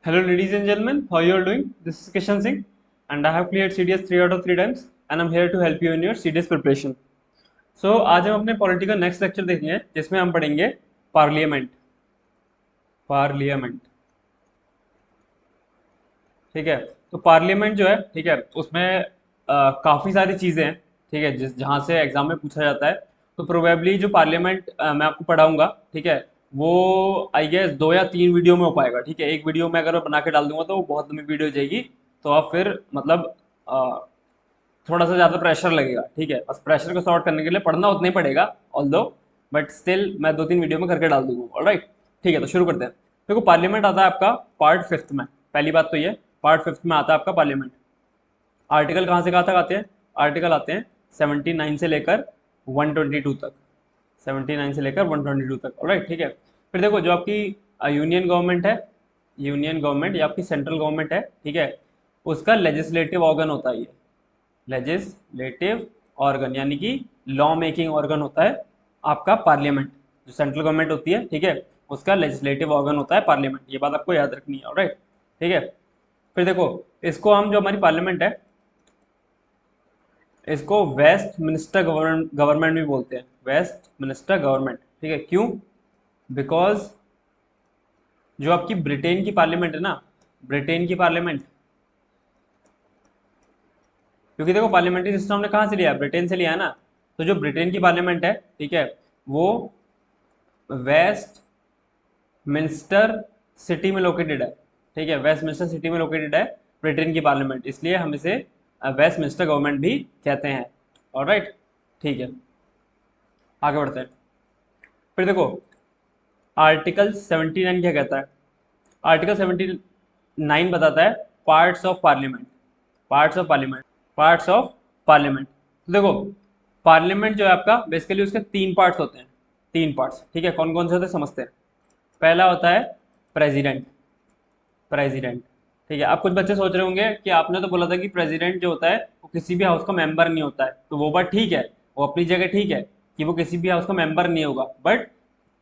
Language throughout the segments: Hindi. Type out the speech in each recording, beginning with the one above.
Hello, ladies and gentlemen. How you are doing? This is Kishan Singh, and I have cleared CDS 3 out of 3 times, and I'm here to help you in your CDS preparation. So आज हम अपने पॉलिटी का नेक्स्ट लेक्चर देखेंगे, जिसमें हम पढ़ेंगे पार्लियामेंट। पार्लियामेंट, ठीक है। तो पार्लियामेंट जो है, ठीक है, उसमें काफ़ी सारी चीज़ें हैं, ठीक है, जिस जहाँ से एग्जाम में पूछा जाता है। तो प्रोबेबली जो पार्लियामेंट मैं आपको पढ़ाऊंगा, ठीक है, वो आई गेस 2 या 3 वीडियो में हो पाएगा, ठीक है। एक वीडियो में अगर मैं बना के डाल दूंगा तो वो बहुत लंबी वीडियो हो जाएगी, तो आप फिर मतलब थोड़ा सा ज़्यादा प्रेशर लगेगा, ठीक है। बस प्रेशर को सॉर्ट करने के लिए पढ़ना उतना ही पड़ेगा, ऑल्दो बट स्टिल मैं 2-3 वीडियो में करके डाल दूंगा। ऑलराइट, ठीक है। तो शुरू करते हैं। देखो, पार्लियामेंट आता है आपका पार्ट 5 में। पहली बात तो ये, पार्ट 5 में आता है आपका पार्लियामेंट। आर्टिकल कहाँ से कहाँ तक आते हैं? आर्टिकल आते हैं 79 से लेकर 122 तक। 79 से लेकर 122 तक, ऑलराइट, ठीक है। फिर देखो, जो आपकी यूनियन गवर्नमेंट है, यूनियन गवर्नमेंट या आपकी सेंट्रल गवर्नमेंट है, ठीक है, उसका लेजिस्लेटिव ऑर्गन होता है ये। लेजिस्लेटिव ऑर्गन यानी कि लॉ मेकिंग ऑर्गन होता है आपका पार्लियामेंट। जो सेंट्रल गवर्नमेंट होती है, ठीक है, उसका लेजिस्लेटिव ऑर्गन होता है पार्लियामेंट। ये बात आपको याद रखनी है, ऑलराइट, ठीक है। फिर देखो, इसको हम, जो हमारी पार्लियामेंट है, इसको वेस्ट मिनिस्टर गवर्नमेंट भी बोलते हैं। वेस्ट मिनिस्टर गवर्नमेंट, ठीक है। क्यों? बिकॉज जो आपकी ब्रिटेन की पार्लियामेंट है ना, ब्रिटेन की पार्लियामेंट, क्योंकि देखो पार्लियामेंट्री सिस्टम हमने कहाँ से लिया है? ब्रिटेन से लिया है ना। तो जो ब्रिटेन की पार्लियामेंट है, ठीक है, वो वेस्ट मिनिस्टर सिटी में लोकेटेड है, ठीक है। वेस्ट मिनिस्टर सिटी में लोकेटेड है ब्रिटेन की पार्लियामेंट, इसलिए हम इसे वेस्ट मिनिस्टर गवर्नमेंट भी कहते हैं। ऑलराइट, ठीक है, आगे बढ़ते हैं। फिर देखो, आर्टिकल 79 क्या कहता है? आर्टिकल 79 बताता है parts of parliament. Parts of parliament, parts of parliament. तो देखो, पार्लियामेंट जो है आपका, बेसिकली उसके 3 पार्ट्स होते हैं। 3 पार्ट्स, ठीक है। कौन कौन से होते हैं समझते हैं। पहला होता है प्रेसिडेंट। प्रेसिडेंट, ठीक है। अब कुछ बच्चे सोच रहे होंगे कि आपने तो बोला था कि प्रेसिडेंट जो होता है वो किसी भी हाउस का मेंबर नहीं होता है। तो वो बात ठीक है, वो अपनी जगह ठीक है कि वो किसी भी हाउस का मेंबर नहीं होगा, बट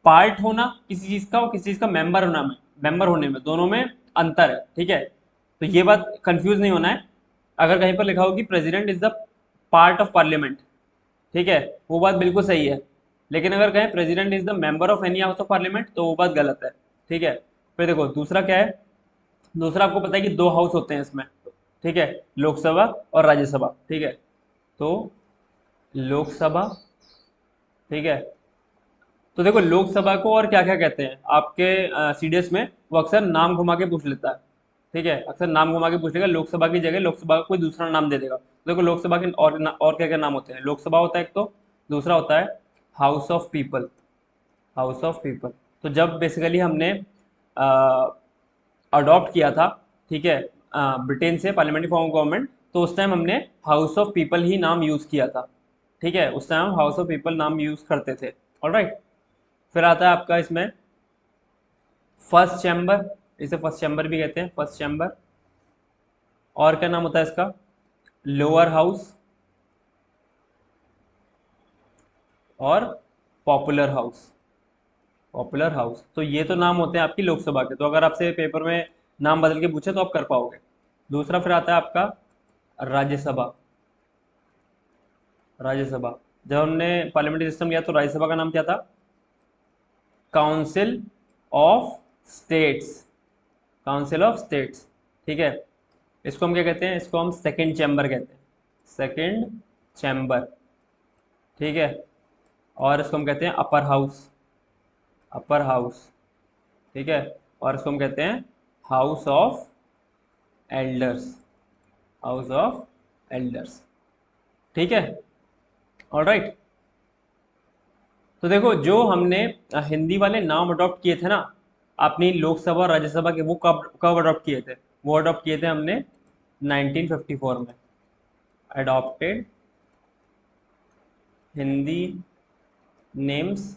पार्ट होना किसी चीज़ का और किसी चीज़ का मेंबर होना में, मेंबर होने में, दोनों में अंतर है, ठीक है। तो ये बात कंफ्यूज नहीं होना है। अगर कहीं पर लिखा हो कि president is the part of parliament, ठीक है, वो बात बिल्कुल सही है। लेकिन अगर कहें president is the member of any house of parliament, तो वो बात गलत है, ठीक है। फिर देखो, दूसरा क्या है? दूसरा, आपको पता है कि 2 हाउस होते हैं इसमें, ठीक है, लोकसभा और राज्यसभा, ठीक है। तो लोकसभा, ठीक है। तो देखो, लोकसभा को और क्या क्या कहते हैं आपके सीडीएस में, वो अक्सर नाम घुमा के पूछ लेता है, ठीक है। अक्सर नाम घुमा के पूछेगा, लोकसभा की जगह लोकसभा का कोई दूसरा नाम दे देगा। तो देखो, लोकसभा के और क्या क्या नाम होते हैं? लोकसभा होता है एक तो, दूसरा होता है house of people. House of people. तो जब बेसिकली हमने अडॉप्ट किया था, ठीक है, ब्रिटेन से पार्लियामेंट्री फॉर्म ऑफ गवर्नमेंट, तो उस टाइम हमने हाउस ऑफ पीपल ही नाम यूज़ किया था, ठीक है। उस टाइम हम हाउस ऑफ पीपल नाम यूज़ करते थे, ऑलराइट। फिर आता है आपका इसमें फर्स्ट चैम्बर। इसे फर्स्ट चैम्बर भी कहते हैं, फर्स्ट चैम्बर। और क्या नाम होता है इसका? लोअर हाउस और पॉपुलर हाउस। पॉपुलर हाउस, तो ये तो नाम होते हैं आपकी लोकसभा के। तो अगर आपसे पेपर में नाम बदल के पूछे तो आप कर पाओगे। दूसरा फिर आता है आपका राज्यसभा। राज्यसभा, जब हमने पार्लियामेंट्री सिस्टम लिया तो राज्यसभा का नाम क्या था? Council of states. Council of states, ठीक है। इसको हम क्या कहते हैं? इसको हम सेकंड चैम्बर कहते हैं। सेकंड चैम्बर, ठीक है। और इसको हम कहते हैं अपर हाउस। अपर हाउस, ठीक है। और इसको हम कहते हैं house of elders. House of elders, ठीक है, ऑलराइट। तो देखो, जो हमने हिंदी वाले नाम अडॉप्ट किए थे ना अपनी लोकसभा और राज्यसभा के, वो कब कब अडॉप्ट किए थे? वो अडॉप्ट किए थे हमने 1954 में। Adopted Hindi names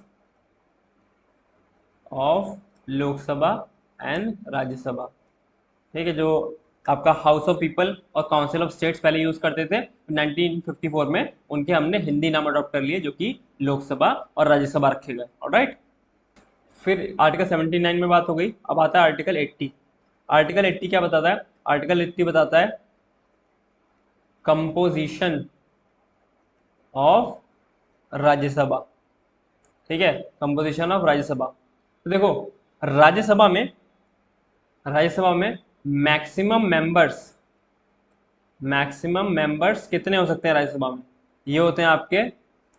of Lok Sabha and Rajya Sabha, ठीक है। जो आपका हाउस ऑफ पीपल और काउंसिल ऑफ स्टेट्स पहले यूज करते थे, 1954 में उनके हमने हिंदी नाम अडॉप्ट कर लिए, जो कि लोकसभा और राज्यसभा रखे गए, ऑलराइट। फिर आर्टिकल 79 में बात हो गई। अब आता है आर्टिकल 80। आर्टिकल 80 क्या बताता है? आर्टिकल 80 बताता है कंपोजिशन ऑफ राज्यसभा। ठीक है, कंपोजिशन ऑफ राज्यसभा। तो देखो राज्यसभा में मैक्सिमम मेंबर्स कितने हो सकते हैं राज्यसभा में? ये होते हैं आपके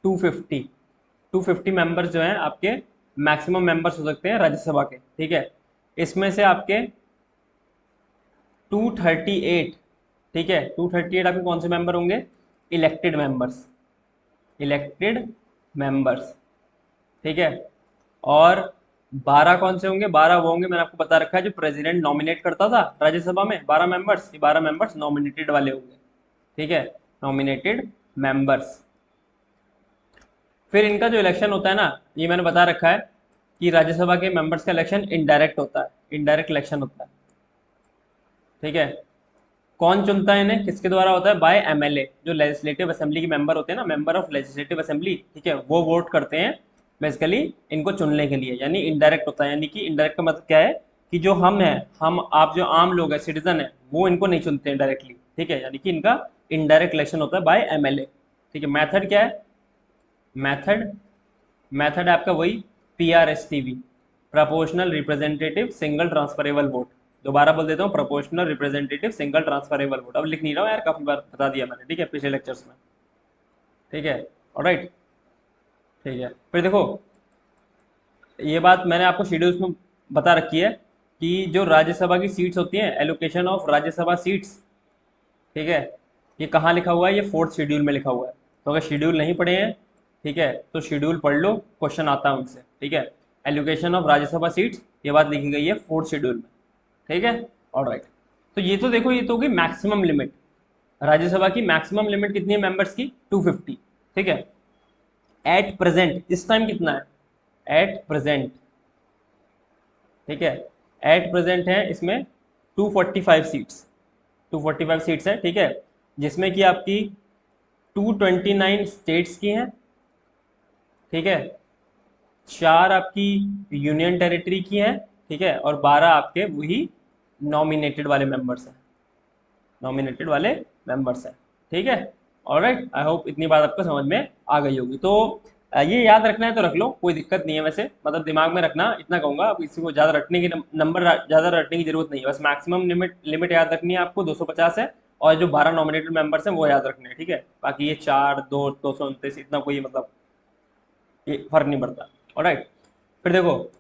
250 मेंबर्स जो हैं आपके मैक्सिमम मेंबर्स हो सकते हैं राज्यसभा के। ठीक है, इसमें से आपके 238, ठीक है, 238 आपके कौन से मेंबर होंगे? Elected members. ठीक है, और 12 कौन से होंगे? 12 वो होंगे, मैंने आपको बता रखा है, जो प्रेसिडेंट नॉमिनेट करता था राज्यसभा में 12 मेंबर्स, ये 12 मेंबर्स नॉमिनेटेड वाले होंगे। ठीक है, नॉमिनेटेड मेंबर्स। फिर इनका जो इलेक्शन होता है ना, ये मैंने बता रखा है कि राज्यसभा के मेंबर्स का इलेक्शन इनडायरेक्ट होता है, इनडायरेक्ट इलेक्शन होता है। ठीक है, कौन चुनता है इन्हें? किसके द्वारा होता है? By MLA. जो लेजिस्लेटिव असेंबली के मेंबर होते हैं ना, मेंबर ऑफ लेजिस्लेटिव असेंबली, ठीक है, वो वोट करते हैं बेसिकली इनको चुनने के लिए, यानी इनडायरेक्ट होता है। यानी कि इनडायरेक्ट का मतलब क्या है कि जो हम हैं, हम आप जो आम लोग हैं, सिटीजन है, वो इनको नहीं चुनते हैं डायरेक्टली। ठीक है, यानी कि इनका इनडायरेक्ट इलेक्शन होता है बाय एमएलए। ठीक है, मेथड क्या है? मेथड मेथड है आपका वही PRSTV, proportional representative single transferable vote. दोबारा बोल देता हूँ, proportional representative single transferable vote. अब लिख नहीं रहा हूँ यार, काफी बार बता दिया मैंने, ठीक है, पिछले लेक्चर्स में। ठीक है, ऑलराइट, ठीक है। फिर देखो, ये बात मैंने आपको शेड्यूल्स में बता रखी है कि जो राज्यसभा की सीट्स होती हैं, एलोकेशन ऑफ राज्यसभा सीट्स, ठीक है, ये कहाँ लिखा हुआ है? ये 4th शेड्यूल में लिखा हुआ है। तो अगर शेड्यूल नहीं पढ़े हैं, ठीक है, तो शेड्यूल पढ़ लो, क्वेश्चन आता है उनसे। ठीक है, एलोकेशन ऑफ राज्यसभा सीट्स, ये बात लिखी गई है 4th शेड्यूल में। ठीक है, ऑलराइट। तो ये तो देखो, ये तो होगी मैक्सिमम लिमिट। राज्यसभा की मैक्सिमम लिमिट कितनी है मेंबर्स की? 250। ठीक है, एट प्रेजेंट इस टाइम कितना है? एट प्रेजेंट, ठीक है, एट प्रेजेंट है इसमें 245 सीट्स, 245 सीट्स है। ठीक है, जिसमें कि आपकी 229 स्टेट्स की हैं, ठीक है, 4 आपकी यूनियन टेरिटरी की हैं, ठीक है, और 12 आपके वही नॉमिनेटेड वाले मेंबर्स हैं, नॉमिनेटेड वाले मेंबर्स हैं। ठीक है, ऑलराइट, आई होप इतनी बात आपको समझ में आ गई होगी। तो ये याद रखना है तो रख लो, कोई दिक्कत नहीं है। वैसे मतलब दिमाग में रखना, इतना कहूँगा, अब इसी को ज़्यादा रटने की नंबर ज़्यादा रटने की जरूरत नहीं है। बस मैक्सिमम लिमिट याद रखनी है आपको, 250 है, और जो 12 नॉमिनेटेड मेंबर्स हैं वो याद रखने हैं। ठीक है, बाकी ये 4, 2, 229 इतना कोई मतलब ये फर्क नहीं पड़ता। ऑलराइट, फिर देखो,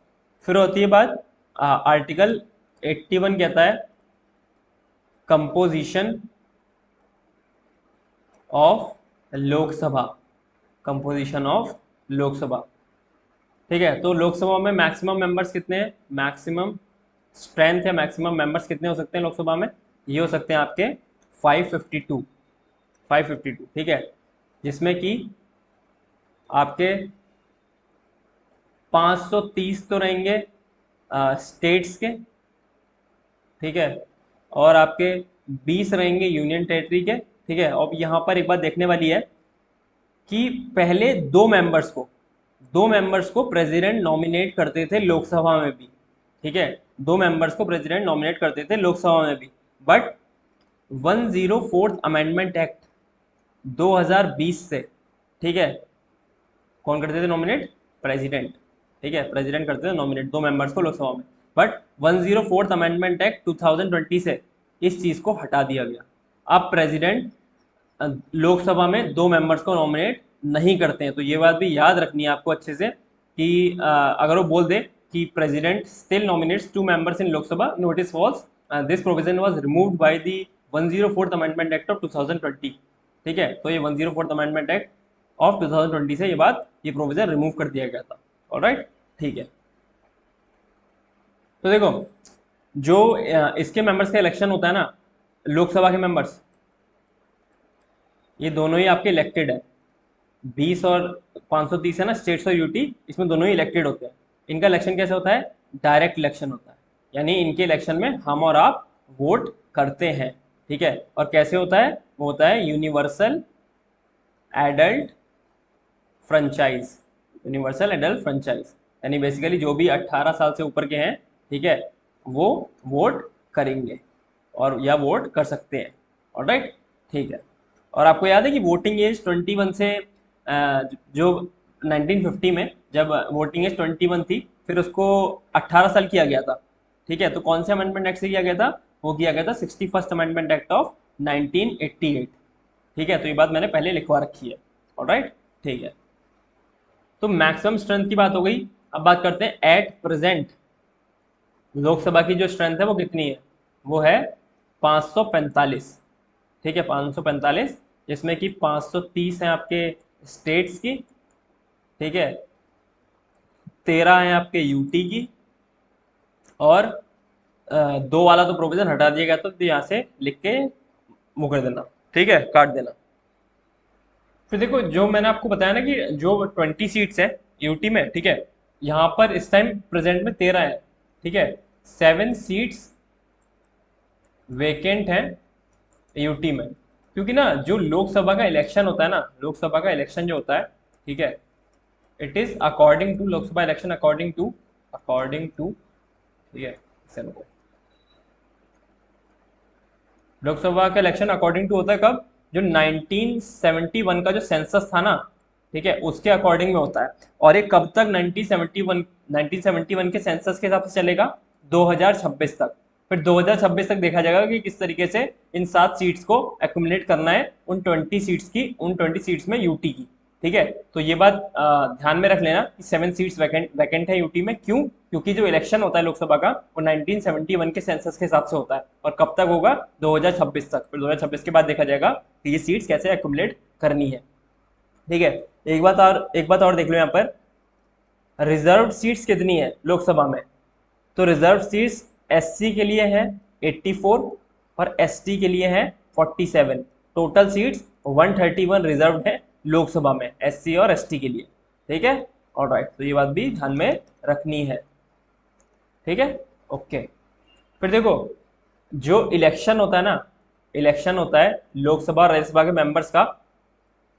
फिर होती है बात आर्टिकल 81 कहता है composition of Lok Sabha, composition of Lok Sabha. ठीक है, तो लोकसभा में मैक्सिमम मेंबर्स कितने हैं? मैक्सिमम स्ट्रेंथ है, मैक्सिमम मेंबर्स कितने हो सकते हैं लोकसभा में? ये हो सकते हैं आपके 552, 552। ठीक है, जिसमें कि आपके 530 तो रहेंगे स्टेट्स के, ठीक है, और आपके 20 रहेंगे यूनियन टेरिटरी के। ठीक है, अब यहाँ पर एक बात देखने वाली है कि पहले दो मेंबर्स को प्रेसिडेंट नॉमिनेट करते थे लोकसभा में भी। ठीक है, दो मेंबर्स को प्रेसिडेंट नॉमिनेट करते थे लोकसभा में भी, बट 104th अमेंडमेंट एक्ट 2020 से, ठीक है, कौन करते थे नॉमिनेट? प्रेसिडेंट। ठीक है, प्रेसिडेंट करते थे नॉमिनेट दो मेंबर्स को लोकसभा में, बट 104th अमेंडमेंट एक्ट 2020 से इस चीज को हटा दिया गया। अब प्रेसिडेंट लोकसभा में दो मेंबर्स को नॉमिनेट नहीं करते हैं। तो ये बात भी याद रखनी है आपको अच्छे से कि अगर वो बोल दे कि president still nominates 2 members in Lok Sabha, notice falls, this provision was removed by the 104th amendment act of 2020। ठीक है, तो ये 104th अमेंडमेंट एक्ट ऑफ 2020 से ये प्रोविजन रिमूव कर दिया गया था। ऑलराइट, ठीक है। तो देखो, जो इसके मेंबर्स का इलेक्शन होता है ना, लोकसभा के मेंबर्स, ये दोनों ही आपके इलेक्टेड है। 20 और 530 है ना, स्टेट्स और यूटी, इसमें दोनों ही इलेक्टेड होते हैं। इनका इलेक्शन कैसे होता है? डायरेक्ट इलेक्शन होता है, यानी इनके इलेक्शन में हम और आप वोट करते हैं। ठीक है, और कैसे होता है? वो होता है universal adult franchise, universal adult franchise, यानी बेसिकली जो भी 18 साल से ऊपर के हैं, ठीक है, वो वोट करेंगे और या वोट कर सकते हैं। ऑलराइट, ठीक है। और आपको याद है कि वोटिंग एज 21 से जो 1950 में जब वोटिंग एज 21 थी, फिर उसको 18 साल किया गया था। ठीक है, तो कौन से अमेंडमेंट एक्ट से किया गया था? वो किया गया था 61st अमेंडमेंट एक्ट ऑफ 1988। ठीक है, तो ये बात मैंने पहले लिखवा रखी है। ऑलराइट, ठीक है। तो मैक्सिमम स्ट्रेंथ की बात हो गई। अब बात करते हैं एट प्रेजेंट लोकसभा की जो स्ट्रेंथ है वो कितनी है? वो है 545। ठीक है, 545, जिसमें कि 530 है आपके स्टेट्स की, ठीक है, 13 है आपके यूटी की, और दो वाला तो प्रोविजन हटा दिया गया, तो यहाँ से लिख के मुकर देना, ठीक है, काट देना। फिर देखो, जो मैंने आपको बताया ना कि जो 20 सीट्स है यूटी में, ठीक है, यहाँ पर इस टाइम प्रेजेंट में 13 है, ठीक है, 7 सीट्स वेकेंट है यूटी में। क्योंकि ना जो लोकसभा का इलेक्शन होता है ना, लोकसभा का इलेक्शन जो होता है, ठीक है, it is according to Lok Sabha election according to, ठीक है, लोकसभा का इलेक्शन अकॉर्डिंग टू होता है कब? जो 1971 का जो सेंसस था ना, ठीक है, उसके अकॉर्डिंग में होता है। और ये कब तक? 1971 के सेंसस के हिसाब से चलेगा 2026 तक। फिर 2026 तक देखा जाएगा कि किस तरीके से इन 7 सीट्स को एक्यूमुलेट करना है उन 20 सीट्स में यूटी की। ठीक है, तो ये बात ध्यान में रख लेना कि 7 सीट्स वैकेंट है यूटी में। क्यों? क्योंकि जो इलेक्शन होता है लोकसभा का वो 1971 के सेंसस के हिसाब से होता है, और कब तक होगा? 2026 तक। फिर 2026 के बाद देखा जाएगा कि ये सीट्स कैसे एक्यूमुलेट करनी है। ठीक है, एक बात और देख लो यहाँ पर, रिजर्व सीट्स कितनी है लोकसभा में? तो रिजर्व सीट्स एससी के लिए है 84 और एसटी के लिए है 47। टोटल सीट्स 131 रिजर्व है लोकसभा में एससी और एसटी के लिए। ठीक है, ऑलराइट, तो ये बात भी ध्यान में रखनी है। ठीक है, ओके। फिर देखो, जो इलेक्शन होता है ना, इलेक्शन होता है लोकसभा और राज्यसभा के मेंबर्स का,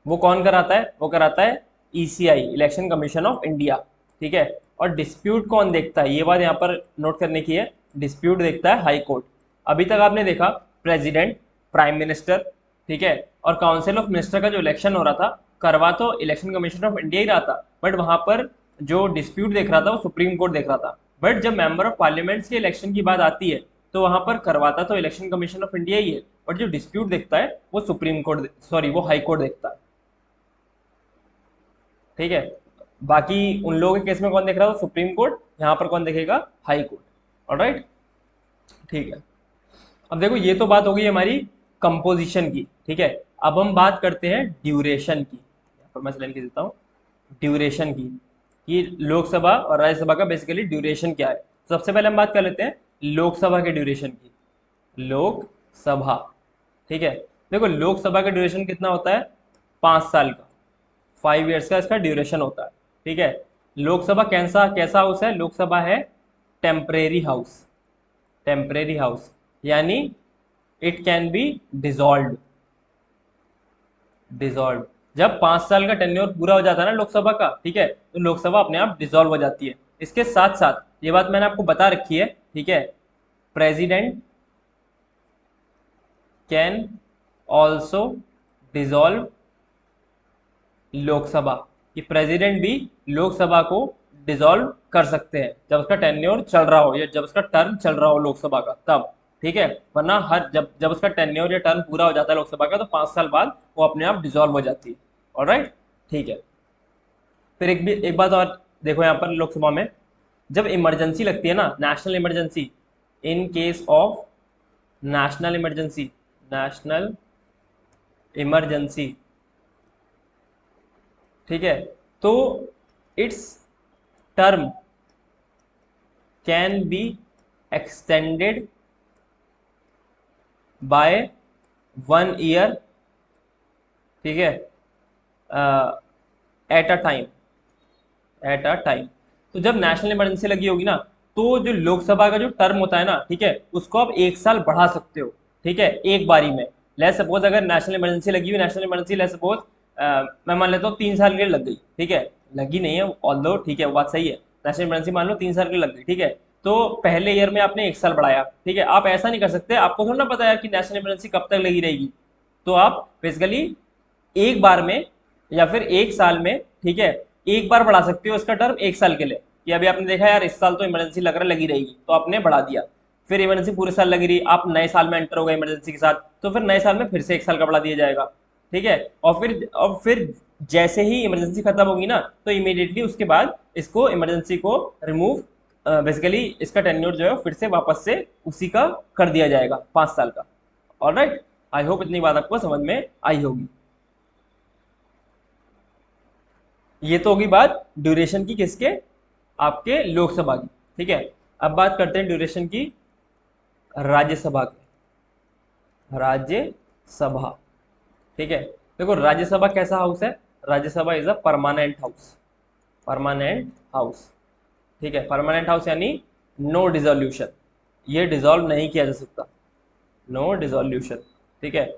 वो कौन कराता है? वो कराता है ECI, election commission of India. ठीक है, और डिस्प्यूट कौन देखता है? ये बात यहाँ पर नोट करने की है, डिस्प्यूट देखता है हाई कोर्ट। अभी तक आपने देखा प्रेसिडेंट, प्राइम मिनिस्टर, ठीक है, और काउंसिल ऑफ मिनिस्टर का जो इलेक्शन हो रहा था, करवा तो इलेक्शन कमीशन ऑफ इंडिया ही रहा था, बट वहां पर जो डिस्प्यूट देख रहा था वो सुप्रीम कोर्ट देख रहा था। बट जब मेंबर ऑफ पार्लियामेंट्स के इलेक्शन की बात आती है, तो वहां पर करवाता तो इलेक्शन कमीशन ऑफ इंडिया ही है, बट जो डिस्प्यूट देखता है वो सुप्रीम कोर्ट, सॉरी, वो हाई कोर्ट देखता है। ठीक है, बाकी उन लोगों के केस में कौन देख रहा है? Supreme court. यहाँ पर कौन देखेगा? High court. ऑलराइट, ठीक है। अब देखो, ये तो बात हो गई हमारी कंपोजिशन की। ठीक है, अब हम बात करते हैं ड्यूरेशन की। यहाँ पर मैं लाइन लिख देता हूँ, ड्यूरेशन की, कि लोकसभा और राज्यसभा का बेसिकली ड्यूरेशन क्या है। सबसे पहले हम बात कर लेते हैं लोकसभा के ड्यूरेशन की। लोकसभा, ठीक है, देखो लोकसभा का ड्यूरेशन कितना होता है? 5 साल का, 5 ईयर्स का इसका ड्यूरेशन होता है। ठीक है, लोकसभा कैसा कैसा हाउस है? लोकसभा है टेम्परेरी हाउस। टेम्परेरी हाउस यानी it can be dissolve. Dissolve, जब 5 साल का टेन्योर पूरा हो जाता है ना लोकसभा का, ठीक है, तो लोकसभा अपने आप डिसॉल्व हो जाती है। इसके साथ साथ ये बात मैंने आपको बता रखी है, ठीक है, president can also dissolve Lok Sabha, कि प्रेसिडेंट भी लोकसभा को डिसॉल्व कर सकते हैं जब उसका टेन्योर चल रहा हो, या जब उसका टर्म चल रहा हो लोकसभा का, तब। ठीक है, वरना हर जब जब उसका टेन्योर या टर्म पूरा हो जाता है लोकसभा का, तो 5 साल बाद वो अपने आप डिसॉल्व हो जाती है। ऑलराइट, ठीक है। फिर एक बात और देखो, यहाँ पर लोकसभा में जब इमरजेंसी लगती है ना, national emergency, in case of national emergency, national emergency, ठीक है, तो it's term can be extended by 1 year, ठीक है, एट अ टाइम। तो जब नेशनल इमरजेंसी लगी होगी ना, तो जो लोकसभा का जो टर्म होता है ना, ठीक है, उसको आप 1 साल बढ़ा सकते हो। ठीक है, एक बारी में। लेट सपोज अगर नेशनल इमरजेंसी लगी हुई, नेशनल इमरजेंसी लेट सपोज मैं मान लेता हूँ 3 साल के लिए लग गई, ठीक है, लगी नहीं है ऑल्दो, ठीक है, वो बात सही है, नेशनल इमरजेंसी मान लो 3 साल के लिए लग गई, ठीक है, तो पहले ईयर में आपने 1 साल बढ़ाया, ठीक है। आप ऐसा नहीं कर सकते, आपको थोड़ा ना पता है कि नेशनल इमरजेंसी कब तक लगी रहेगी। तो आप बेसिकली एक बार में या फिर 1 साल में, ठीक है, एक बार बढ़ा सकते हो इसका टर्म 1 साल के लिए, कि अभी आपने देखा यार इस साल तो इमरजेंसी लग रहा लगी रहेगी, तो आपने बढ़ा दिया। फिर इमरजेंसी पूरे साल लगी रही, आप नए साल में एंटर हो गए इमरजेंसी के साथ, तो फिर नए साल में फिर से 1 साल का बढ़ा दिया जाएगा, ठीक है। और फिर जैसे ही इमरजेंसी खत्म होगी ना, तो इमीडिएटली उसके बाद इसको इमरजेंसी को रिमूव, बेसिकली इसका टेन्योर जो है फिर से वापस से उसी का कर दिया जाएगा 5 साल का। ऑलराइट, आई होप इतनी बात आपको समझ में आई होगी। ये तो होगी बात ड्यूरेशन की, किसके, आपके लोकसभा की, ठीक है। अब बात करते हैं ड्यूरेशन की राज्यसभा की। राज्यसभा, ठीक है। देखो राज्यसभा कैसा हाउस है, Rajya Sabha is a permanent house, permanent house, ठीक है। परमानेंट हाउस यानी नो डिसोल्यूशन, ये डिसॉल्व नहीं किया जा सकता, नो डिसोल्यूशन, ठीक है।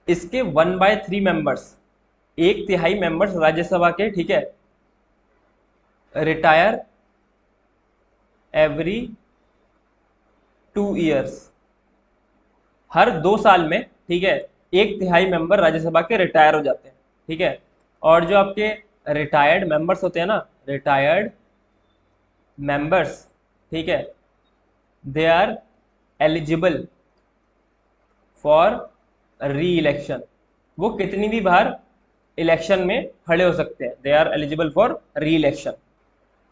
इसके 1/3 मेंबर्स, 1/3 मेंबर्स राज्यसभा के, ठीक है, रिटायर एवरी 2 ईयर्स, हर 2 साल में, ठीक है, 1/3 मेंबर राज्यसभा के रिटायर हो जाते हैं, ठीक है। और जो आपके रिटायर्ड मेंबर्स होते हैं ना, रिटायर्ड मेंबर्स, ठीक है, they are eligible for re election, वो कितनी भी बार इलेक्शन में खड़े हो सकते हैं, they are eligible for re election,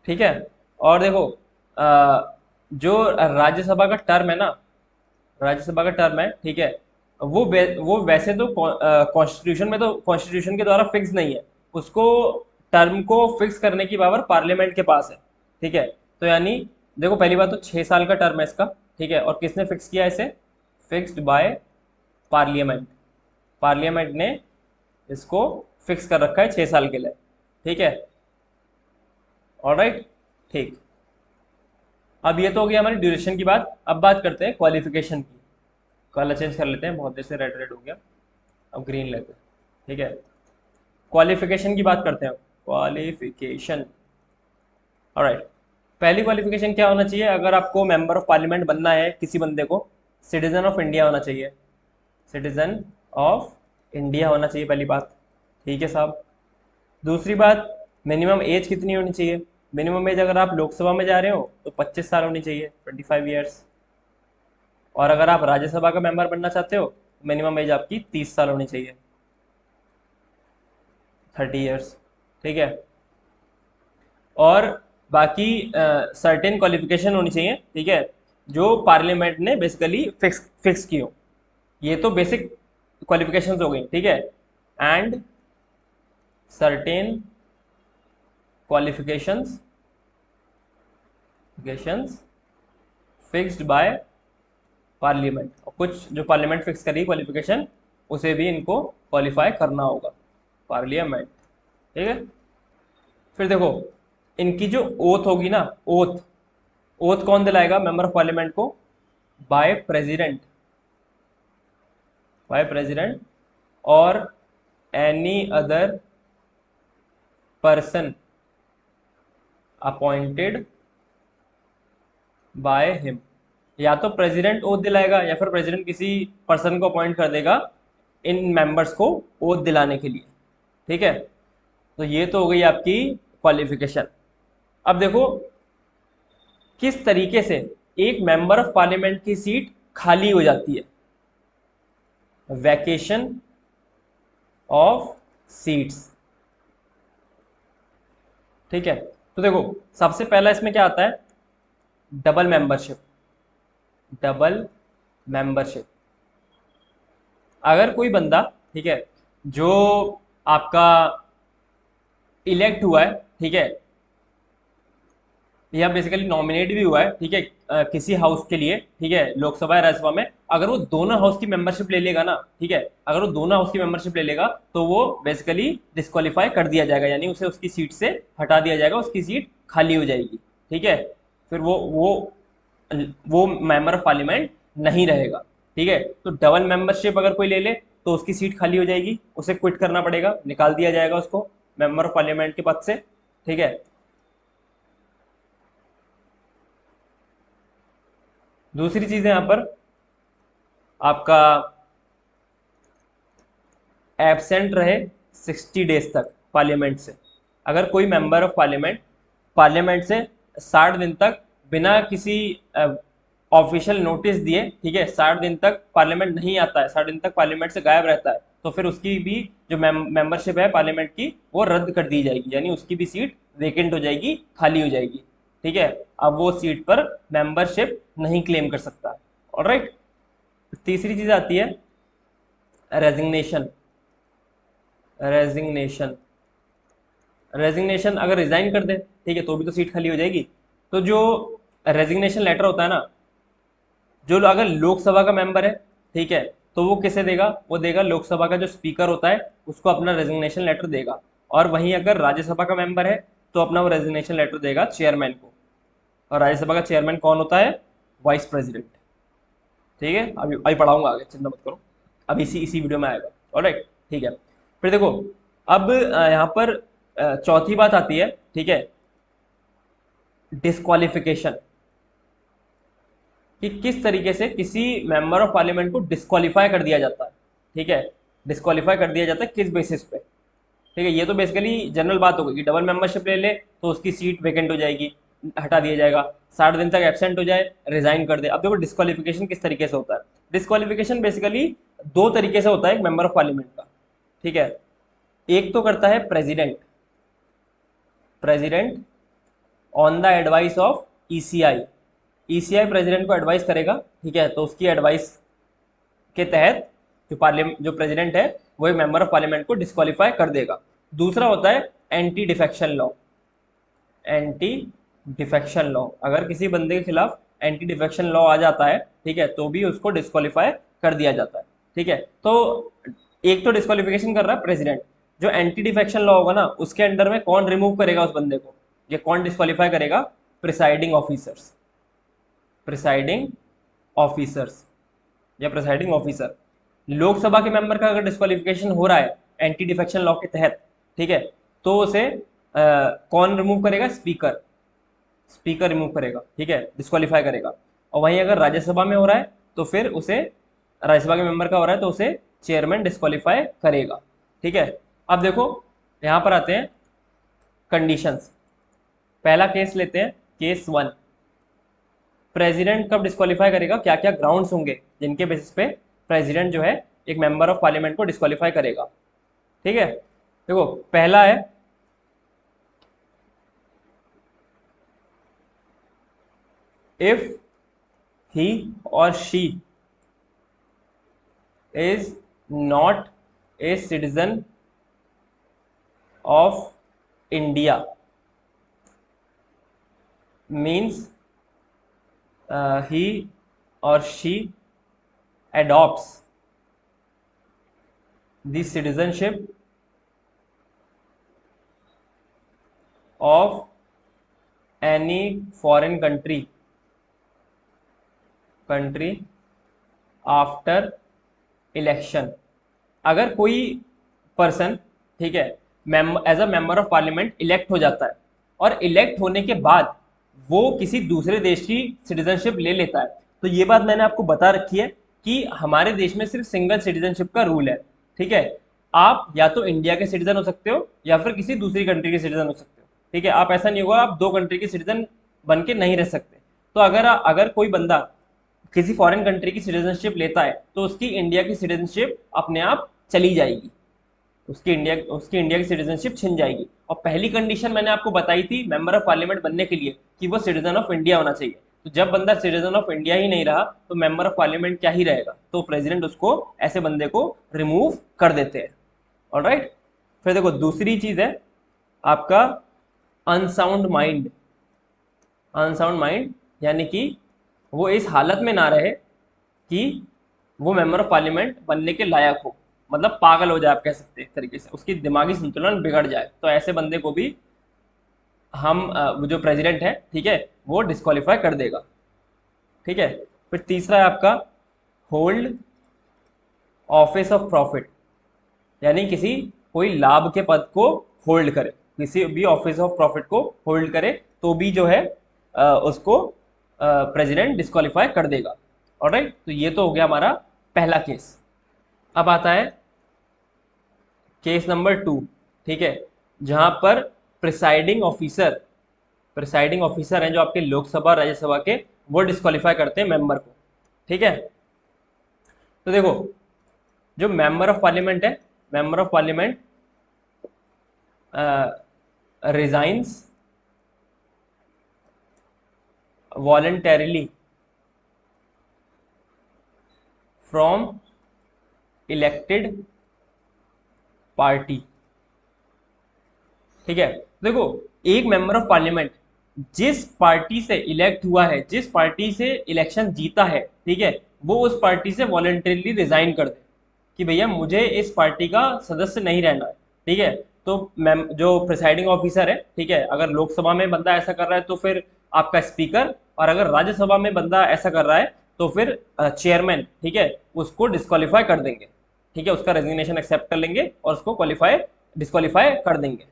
ठीक है। और देखो जो राज्यसभा का टर्म है ना, राज्यसभा का टर्म है, ठीक है, वो वैसे तो कॉन्स्टिट्यूशन में, तो कॉन्स्टिट्यूशन के द्वारा फिक्स नहीं है, उसको टर्म को फिक्स करने की पावर पार्लियामेंट के पास है, ठीक है। तो यानी देखो पहली बात तो 6 साल का टर्म है इसका, ठीक है। और किसने फिक्स किया इसे, फिक्स्ड बाय पार्लियामेंट, पार्लियामेंट ने इसको फिक्स कर रखा है 6 साल के लिए, ठीक है। ऑलराइट, ठीक। अब ये तो हो गया हमारी ड्यूरेशन की बात। अब बात करते हैं क्वालिफिकेशन की। कलर चेंज कर लेते हैं, बहुत देर से रेड रेड हो गया, अब ग्रीन लेते हैं, ठीक है। क्वालिफिकेशन की बात करते हैं, क्वालिफिकेशन। ऑलराइट, पहली क्वालिफिकेशन क्या होना चाहिए, अगर आपको मेंबर ऑफ पार्लियामेंट बनना है किसी बंदे को, सिटीजन ऑफ इंडिया होना चाहिए, सिटीजन ऑफ इंडिया होना चाहिए, पहली बात, ठीक है साहब। दूसरी बात, मिनिमम एज कितनी होनी चाहिए, मिनिमम एज अगर आप लोकसभा में जा रहे हो तो 25 साल होनी चाहिए, 25 ईयर्स। और अगर आप राज्यसभा का मेंबर बनना चाहते हो, मिनिमम एज आपकी 30 साल होनी चाहिए, 30 ईयर्स, ठीक है। और बाकी सर्टेन क्वालिफिकेशन होनी चाहिए, ठीक है, जो पार्लियामेंट ने बेसिकली फिक्स की हो। ये तो बेसिक क्वालिफिकेशंस हो गई, ठीक है। And certain qualifications fixed by parliament, और कुछ जो पार्लियामेंट फिक्स करी क्वालिफिकेशन, उसे भी इनको क्वालिफाई करना होगा, पार्लियामेंट, ठीक है। फिर देखो इनकी जो ओथ होगी ना, ओथ, ओथ कौन दिलाएगा मेंबर ऑफ पार्लियामेंट को, बाय प्रेसिडेंट, बाय प्रेसिडेंट और any other person appointed by him. या तो प्रेसिडेंट ओथ दिलाएगा या फिर प्रेसिडेंट किसी पर्सन को अपॉइंट कर देगा इन मेंबर्स को ओथ दिलाने के लिए, ठीक है। तो ये तो हो गई आपकी क्वालिफिकेशन। अब देखो किस तरीके से एक मेंबर ऑफ पार्लियामेंट की सीट खाली हो जाती है, वैकेशन ऑफ सीट्स, ठीक है। तो देखो सबसे पहला इसमें क्या आता है, डबल मेंबरशिप, डबल मेंबरशिप। अगर कोई बंदा, ठीक है, जो आपका इलेक्ट हुआ है, ठीक है, या बेसिकली नॉमिनेट भी हुआ है, ठीक है, किसी हाउस के लिए, ठीक है, लोकसभा या राज्यसभा में, अगर वो दोनों हाउस की मेंबरशिप ले लेगा ना, ठीक है, अगर वो दोनों हाउस की मेंबरशिप ले लेगा तो वो बेसिकली डिस्क्वालीफाई कर दिया जाएगा, यानी उसे उसकी सीट से हटा दिया जाएगा, उसकी सीट खाली हो जाएगी, ठीक है। फिर वो मेंबर ऑफ पार्लियामेंट नहीं रहेगा, ठीक है। तो डबल मेंबरशिप अगर कोई ले ले तो उसकी सीट खाली हो जाएगी, उसे क्विट करना पड़ेगा, निकाल दिया जाएगा उसको मेंबर ऑफ पार्लियामेंट के पद से, ठीक है। दूसरी चीज है यहाँ पर आपका एब्सेंट रहे 60 डेज तक पार्लियामेंट से। अगर कोई मेंबर ऑफ पार्लियामेंट पार्लियामेंट से 60 दिन तक बिना किसी ऑफिशियल नोटिस दिए, ठीक है, 60 दिन तक पार्लियामेंट नहीं आता है, 60 दिन तक पार्लियामेंट से गायब रहता है, तो फिर उसकी भी जो मेंबरशिप है पार्लियामेंट की वो रद्द कर दी जाएगी, यानी उसकी भी सीट वेकेंट हो जाएगी, खाली हो जाएगी। ठीक है, अब वो सीट पर मेंबरशिप नहीं क्लेम कर सकता। ऑलराइट, तीसरी चीज आती है रेजिग्नेशन। रेजिग्नेशन रेजिग्नेशन अगर रिजाइन कर दे, ठीक है, तो भी तो सीट खाली हो जाएगी। तो जो रेजिग्नेशन लेटर होता है ना, जो अगर लोकसभा का मेंबर है, ठीक है, तो वो किसे देगा, वो देगा लोकसभा का जो स्पीकर होता है उसको अपना रेजिग्नेशन लेटर देगा। और वहीं अगर राज्यसभा का मेंबर है तो अपना वो रेजिग्नेशन लेटर देगा चेयरमैन को। और राज्यसभा का चेयरमैन कौन होता है, वाइस प्रेसिडेंट। ठीक है, अभी पढ़ाऊंगा आगे, चिंता मत करो, अब इसी इसी वीडियो में आएगा। ऑलराइट, ठीक है। फिर देखो, अब यहाँ पर चौथी बात आती है, ठीक है, डिस्क्वालिफिकेशन, कि किस तरीके से किसी मेंबर ऑफ पार्लियामेंट को डिस्क्वालीफाई कर दिया जाता है। ठीक है, डिस्क्वालीफाई कर दिया जाता है किस बेसिस पे। ठीक है, ये तो बेसिकली जनरल बात हो गई कि डबल मेंबरशिप ले ले तो उसकी सीट वेकेंट हो जाएगी, हटा दिया जाएगा, 60 दिन तक एब्सेंट हो जाए, रिजाइन कर दे। अब देखो डिस्क्वालिफिकेशन किस तरीके से होता है। डिस्क्वालिफिकेशन बेसिकली दो तरीके से होता है एक मेंबर ऑफ पार्लियामेंट का। ठीक है, एक तो करता है president, president on the advice of ECI. ECI president को एडवाइस करेगा, ठीक है, तो उसकी एडवाइस के तहत जो पार्लियामेंट जो प्रेसिडेंट है वो एक मेंबर ऑफ पार्लियामेंट को डिस्क्वालीफाई कर देगा। दूसरा होता है anti defection law. Anti defection law, अगर किसी बंदे के खिलाफ एंटी डिफेक्शन लॉ आ जाता है, ठीक है, तो भी उसको डिस्क्वालीफाई कर दिया जाता है। ठीक है, तो एक तो डिस्क्वालिफिकेशन कर रहा है प्रेसिडेंट, जो एंटी डिफेक्शन लॉ होगा ना उसके अंडर में कौन रिमूव करेगा उस बंदे को, ये कौन डिस्क्वालीफाई करेगा, प्रिसाइडिंग ऑफिसर्स। प्रिसाइडिंग ऑफिसर्स या प्रिसाइडिंग ऑफिसर। लोकसभा के मेंबर का अगर डिस्क्वालिफिकेशन हो रहा है एंटी डिफेक्शन लॉ के तहत, ठीक है, तो उसे कौन रिमूव करेगा, स्पीकर। स्पीकर रिमूव करेगा, ठीक है, डिस्क्वालीफाई करेगा। और वहीं अगर राज्यसभा में हो रहा है तो फिर उसे, राज्यसभा के मेंबर का हो रहा है तो उसे चेयरमैन डिस्क्वालीफाई करेगा। ठीक है, अब देखो यहां पर आते हैं कंडीशंस। पहला केस लेते हैं, केस 1। प्रेसिडेंट कब डिस्क्वालीफाई करेगा, क्या क्या ग्राउंड्स होंगे जिनके बेसिस पे प्रेसिडेंट जो है एक मेंबर ऑफ पार्लियामेंट को डिस्क्वालीफाई करेगा। ठीक है, देखो पहला है इफ ही और she is not a citizen of India, means he or she adopts the citizenship of any foreign country after election. अगर कोई पर्सन, ठीक है, as a member of parliament elect हो जाता है और इलेक्ट होने के बाद वो किसी दूसरे देश की सिटीजनशिप ले लेता है, तो ये बात मैंने आपको बता रखी है कि हमारे देश में सिर्फ सिंगल सिटीजनशिप का रूल है। ठीक है, आप या तो इंडिया के सिटीजन हो सकते हो या फिर किसी दूसरी कंट्री के सिटीजन हो सकते हो। ठीक है, आप ऐसा नहीं होगा आप दो कंट्री के सिटीजन बन के नहीं रह सकते। तो अगर कोई बंदा किसी फॉरेन कंट्री की सिटीजनशिप लेता है तो उसकी इंडिया की सिटीजनशिप अपने आप चली जाएगी, उसकी इंडिया की सिटीजनशिप छिन जाएगी। और पहली कंडीशन मैंने आपको बताई थी मेंबर ऑफ पार्लियामेंट बनने के लिए कि वो सिटीजन ऑफ इंडिया होना चाहिए। तो जब बंदा सिटीजन ऑफ इंडिया ही नहीं रहा तो मेंबर ऑफ पार्लियामेंट क्या ही रहेगा, तो प्रेसिडेंट उसको, ऐसे बंदे को रिमूव कर देते हैं। ऑलराइट, फिर देखो दूसरी चीज है आपका अनसाउंड माइंड। अनसाउंड माइंड यानी कि वो इस हालत में ना रहे कि वो मेंबर ऑफ पार्लियामेंट बनने के लायक हो, मतलब पागल हो जाए आप कह सकते हैं एक तरीके से, उसकी दिमागी संतुलन बिगड़ जाए, तो ऐसे बंदे को भी हम जो प्रेसिडेंट है, ठीक है, वो डिस्क्वालीफाई कर देगा। ठीक है, फिर तीसरा है आपका होल्ड ऑफिस ऑफ प्रॉफिट, यानी किसी कोई लाभ के पद को होल्ड करे, किसी भी ऑफिस ऑफ प्रॉफिट को होल्ड करे तो भी जो है उसको प्रेसिडेंट डिस्क्वालीफाई कर देगा। ऑलराइट, तो ये तो हो गया हमारा पहला केस। अब आता है केस नंबर 2, ठीक है, जहां पर प्रिसाइडिंग ऑफिसर हैं जो आपके लोकसभा राज्यसभा के, वो डिस्क्वालीफाई करते हैं मेंबर को। ठीक है, तो देखो जो मेंबर ऑफ पार्लियामेंट है, member of parliament resigns voluntarily from elected party। ठीक है, देखो एक मेंबर ऑफ पार्लियामेंट जिस पार्टी से इलेक्ट हुआ है, जिस पार्टी से इलेक्शन जीता है, ठीक है, वो उस पार्टी से वॉलंटरीली रिजाइन कर दे कि भैया मुझे इस पार्टी का सदस्य नहीं रहना है। ठीक है, तो मैम जो प्रिसाइडिंग ऑफिसर है, ठीक है, अगर लोकसभा में बंदा ऐसा कर रहा है तो फिर आपका स्पीकर, और अगर राज्यसभा में बंदा ऐसा कर रहा है तो फिर चेयरमैन, ठीक है, उसको डिस्क्वालीफाई कर देंगे। ठीक है, उसका रेजिग्नेशन एक्सेप्ट कर लेंगे और उसको डिस्क्वालीफाई कर देंगे।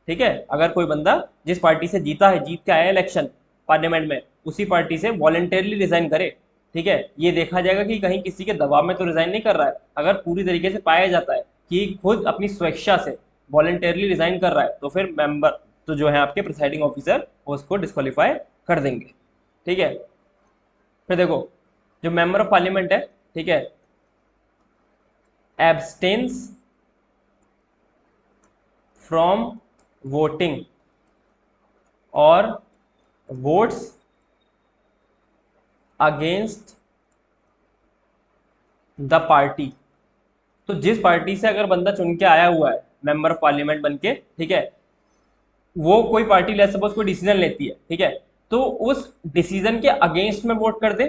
ठीक है, अगर कोई बंदा जिस पार्टी से जीता है, जीत के आया इलेक्शन पार्लियामेंट में, उसी पार्टी से वॉलंटरली रिजाइन करे, ठीक है, ये देखा जाएगा कि कहीं किसी के दबाव में तो रिजाइन नहीं कर रहा है। अगर पूरी तरीके से पाया जाता है कि खुद अपनी स्वेच्छा से वॉलंटरली रिजाइन कर रहा है, तो फिर मेंबर तो जो है आपके प्रिसाइडिंग ऑफिसर उसको डिस्क्वालीफाई कर देंगे। ठीक है, फिर देखो जो मेंबर ऑफ पार्लियामेंट है, ठीक है, एब्सटेन्स फ्रॉम वोटिंग और वोट्स अगेंस्ट द पार्टी। तो जिस पार्टी से अगर बंदा चुन के आया हुआ है मेंबर ऑफ पार्लियामेंट बन के, ठीक है, वो कोई पार्टी ले सपोज कोई डिसीजन लेती है, ठीक है, तो उस डिसीजन के अगेंस्ट में वोट कर दे।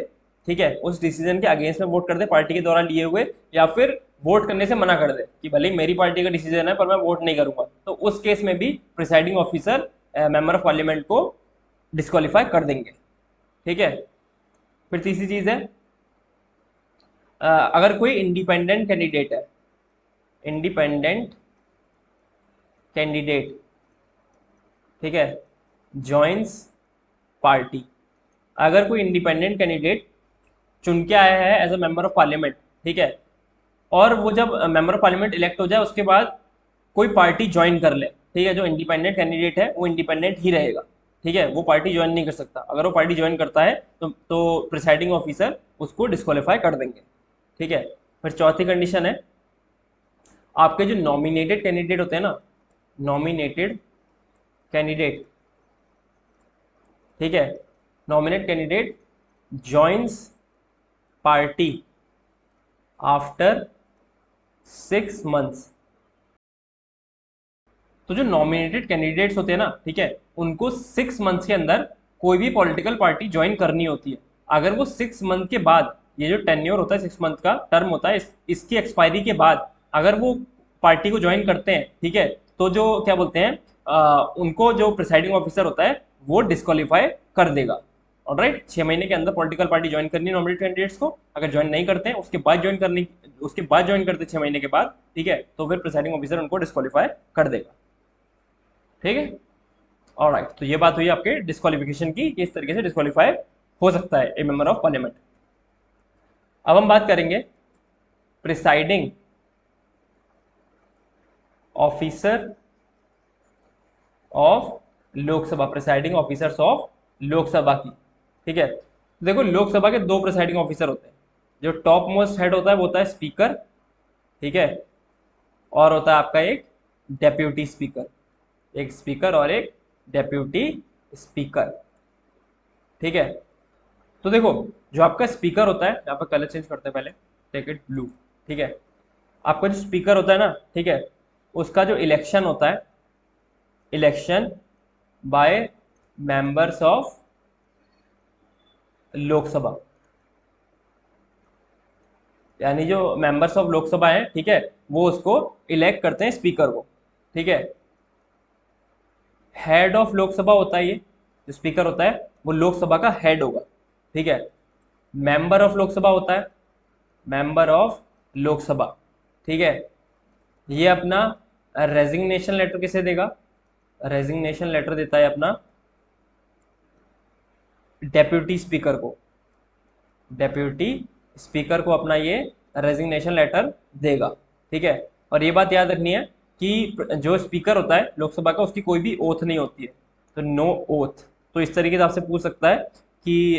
ठीक है, उस डिसीजन के अगेंस्ट में वोट कर दे पार्टी के द्वारा लिए हुए, या फिर वोट करने से मना कर दे कि भले मेरी पार्टी का डिसीजन है पर मैं वोट नहीं करूंगा, तो उस केस में भी presiding officer member of parliament को डिस्क्वालीफाई कर देंगे। ठीक है, फिर तीसरी चीज है अगर कोई इंडिपेंडेंट कैंडिडेट है, इंडिपेंडेंट कैंडिडेट, ठीक है, जॉइंस पार्टी। अगर कोई इंडिपेंडेंट कैंडिडेट चुन के आया है as a member of parliament, ठीक है, और वो जब मेंबर ऑफ पार्लियामेंट इलेक्ट हो जाए उसके बाद कोई पार्टी ज्वाइन कर ले, ठीक है, जो इंडिपेंडेंट कैंडिडेट है वो इंडिपेंडेंट ही रहेगा। ठीक है, वो पार्टी ज्वाइन नहीं कर सकता। अगर वो पार्टी ज्वाइन करता है तो प्रिसाइडिंग ऑफिसर उसको डिस्क्वालीफाई कर देंगे। ठीक है, फिर चौथी कंडीशन है आपके जो नॉमिनेटेड कैंडिडेट होते हैं ना, नॉमिनेटेड कैंडिडेट, ठीक है, nominate candidate joins party after 6 months. तो जो नॉमिनेटेड कैंडिडेट्स होते हैं ना, ठीक है, उनको 6 मंथ्स के अंदर कोई भी पॉलिटिकल पार्टी ज्वाइन करनी होती है। अगर वो 6 मंथ के बाद, ये जो टेन्योर होता है 6 मंथ का टर्म होता है, इसकी एक्सपायरी के बाद अगर वो पार्टी को ज्वाइन करते हैं, ठीक है, तो जो क्या बोलते हैं उनको जो प्रिसाइडिंग ऑफिसर होता है वो डिस्क्वालीफाई कर देगा। ऑलराइट, 6 महीने के अंदर पॉलिटिकल पार्टी ज्वाइन करनी है नॉमिनेटेड कैंडिडेट्स को। अगर ज्वाइन नहीं करते हैं उसके बाद ज्वाइन करते 6 महीने के बाद, ठीक है, तो फिर प्रिसाइडिंग ऑफिसर उनको डिस्क्वालीफाई कर देगा। ठीक है, ऑलराइट, तो ये बात हुई आपके डिस्क्वालिफिकेशन की, किस तरीके से डिस्क्वालीफाई हो सकता है ए मेंबर ऑफ पार्लियामेंट। अब हम बात करेंगे presiding officer of Lok Sabha, presiding officers of Lok Sabha की। ठीक है, देखो लोकसभा के 2 प्रिसाइडिंग ऑफिसर होते हैं। जो टॉप मोस्ट हेड होता है वो होता है स्पीकर, ठीक है, और होता है आपका एक डेप्यूटी स्पीकर, एक स्पीकर और एक डेप्यूटी स्पीकर। ठीक है, तो देखो जो आपका स्पीकर होता है, यहाँ पर कलर चेंज करते हैं पहले, टेक इट ब्लू। ठीक है, आपका जो स्पीकर होता है ना, ठीक है, उसका जो इलेक्शन होता है, election by members of Lok Sabha, यानी जो मेंबर्स ऑफ लोकसभा है, ठीक है, वो उसको इलेक्ट करते हैं स्पीकर को। ठीक है, हेड ऑफ लोकसभा होता है, ये जो स्पीकर होता है वो लोकसभा का हेड होगा। ठीक है, मेंबर ऑफ लोकसभा होता है, मेंबर ऑफ लोकसभा, ठीक है, ये अपना रेजिग्नेशन लेटर किसे देगा, रेजिग्नेशन लेटर देता है अपना डेप्यूटी स्पीकर को, डेप्यूटी स्पीकर को अपना ये रेजिग्नेशन लेटर देगा। ठीक है, और ये बात याद रखनी है कि जो स्पीकर होता है लोकसभा का, उसकी कोई भी ओथ नहीं होती है, तो नो ओथ। तो इस तरीके से आपसे पूछ सकता है कि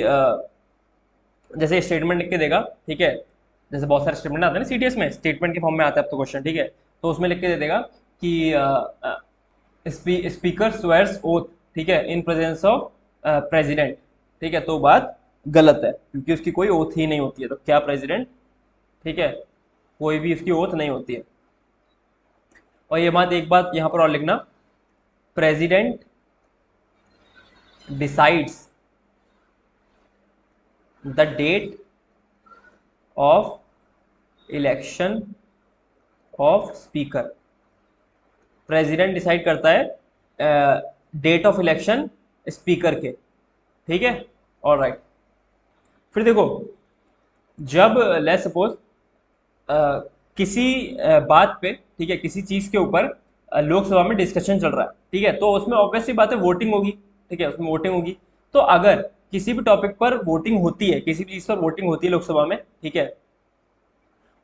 जैसे स्टेटमेंट लिख के देगा, ठीक है, जैसे बहुत सारे स्टेटमेंट आते हैं ना सीटीएस में, स्टेटमेंट के फॉर्म में आता है अब तो क्वेश्चन, ठीक है, तो उसमें लिख के दे देगा कि स्पीकर स्वेयर्स ओथ, ठीक है, इन प्रेजेंस ऑफ प्रेसिडेंट। ठीक है, तो बात गलत है क्योंकि उसकी कोई ओथ ही नहीं होती है, तो क्या प्रेसिडेंट, ठीक है, कोई भी उसकी ओथ नहीं होती है। और ये बात, एक बात यहां पर और लिखना, president decides the date of election of speaker. President decide करता है डेट ऑफ इलेक्शन स्पीकर के। ठीक है, ऑल राइट। फिर देखो, जब लेट्स सपोज किसी बात पे, ठीक है, किसी चीज के ऊपर लोकसभा में डिस्कशन चल रहा है, ठीक है, तो उसमें ऑब्वियसली बात है वोटिंग होगी। ठीक है, उसमें वोटिंग होगी। तो अगर किसी भी टॉपिक पर वोटिंग होती है, किसी भी चीज पर वोटिंग होती है लोकसभा में, ठीक है,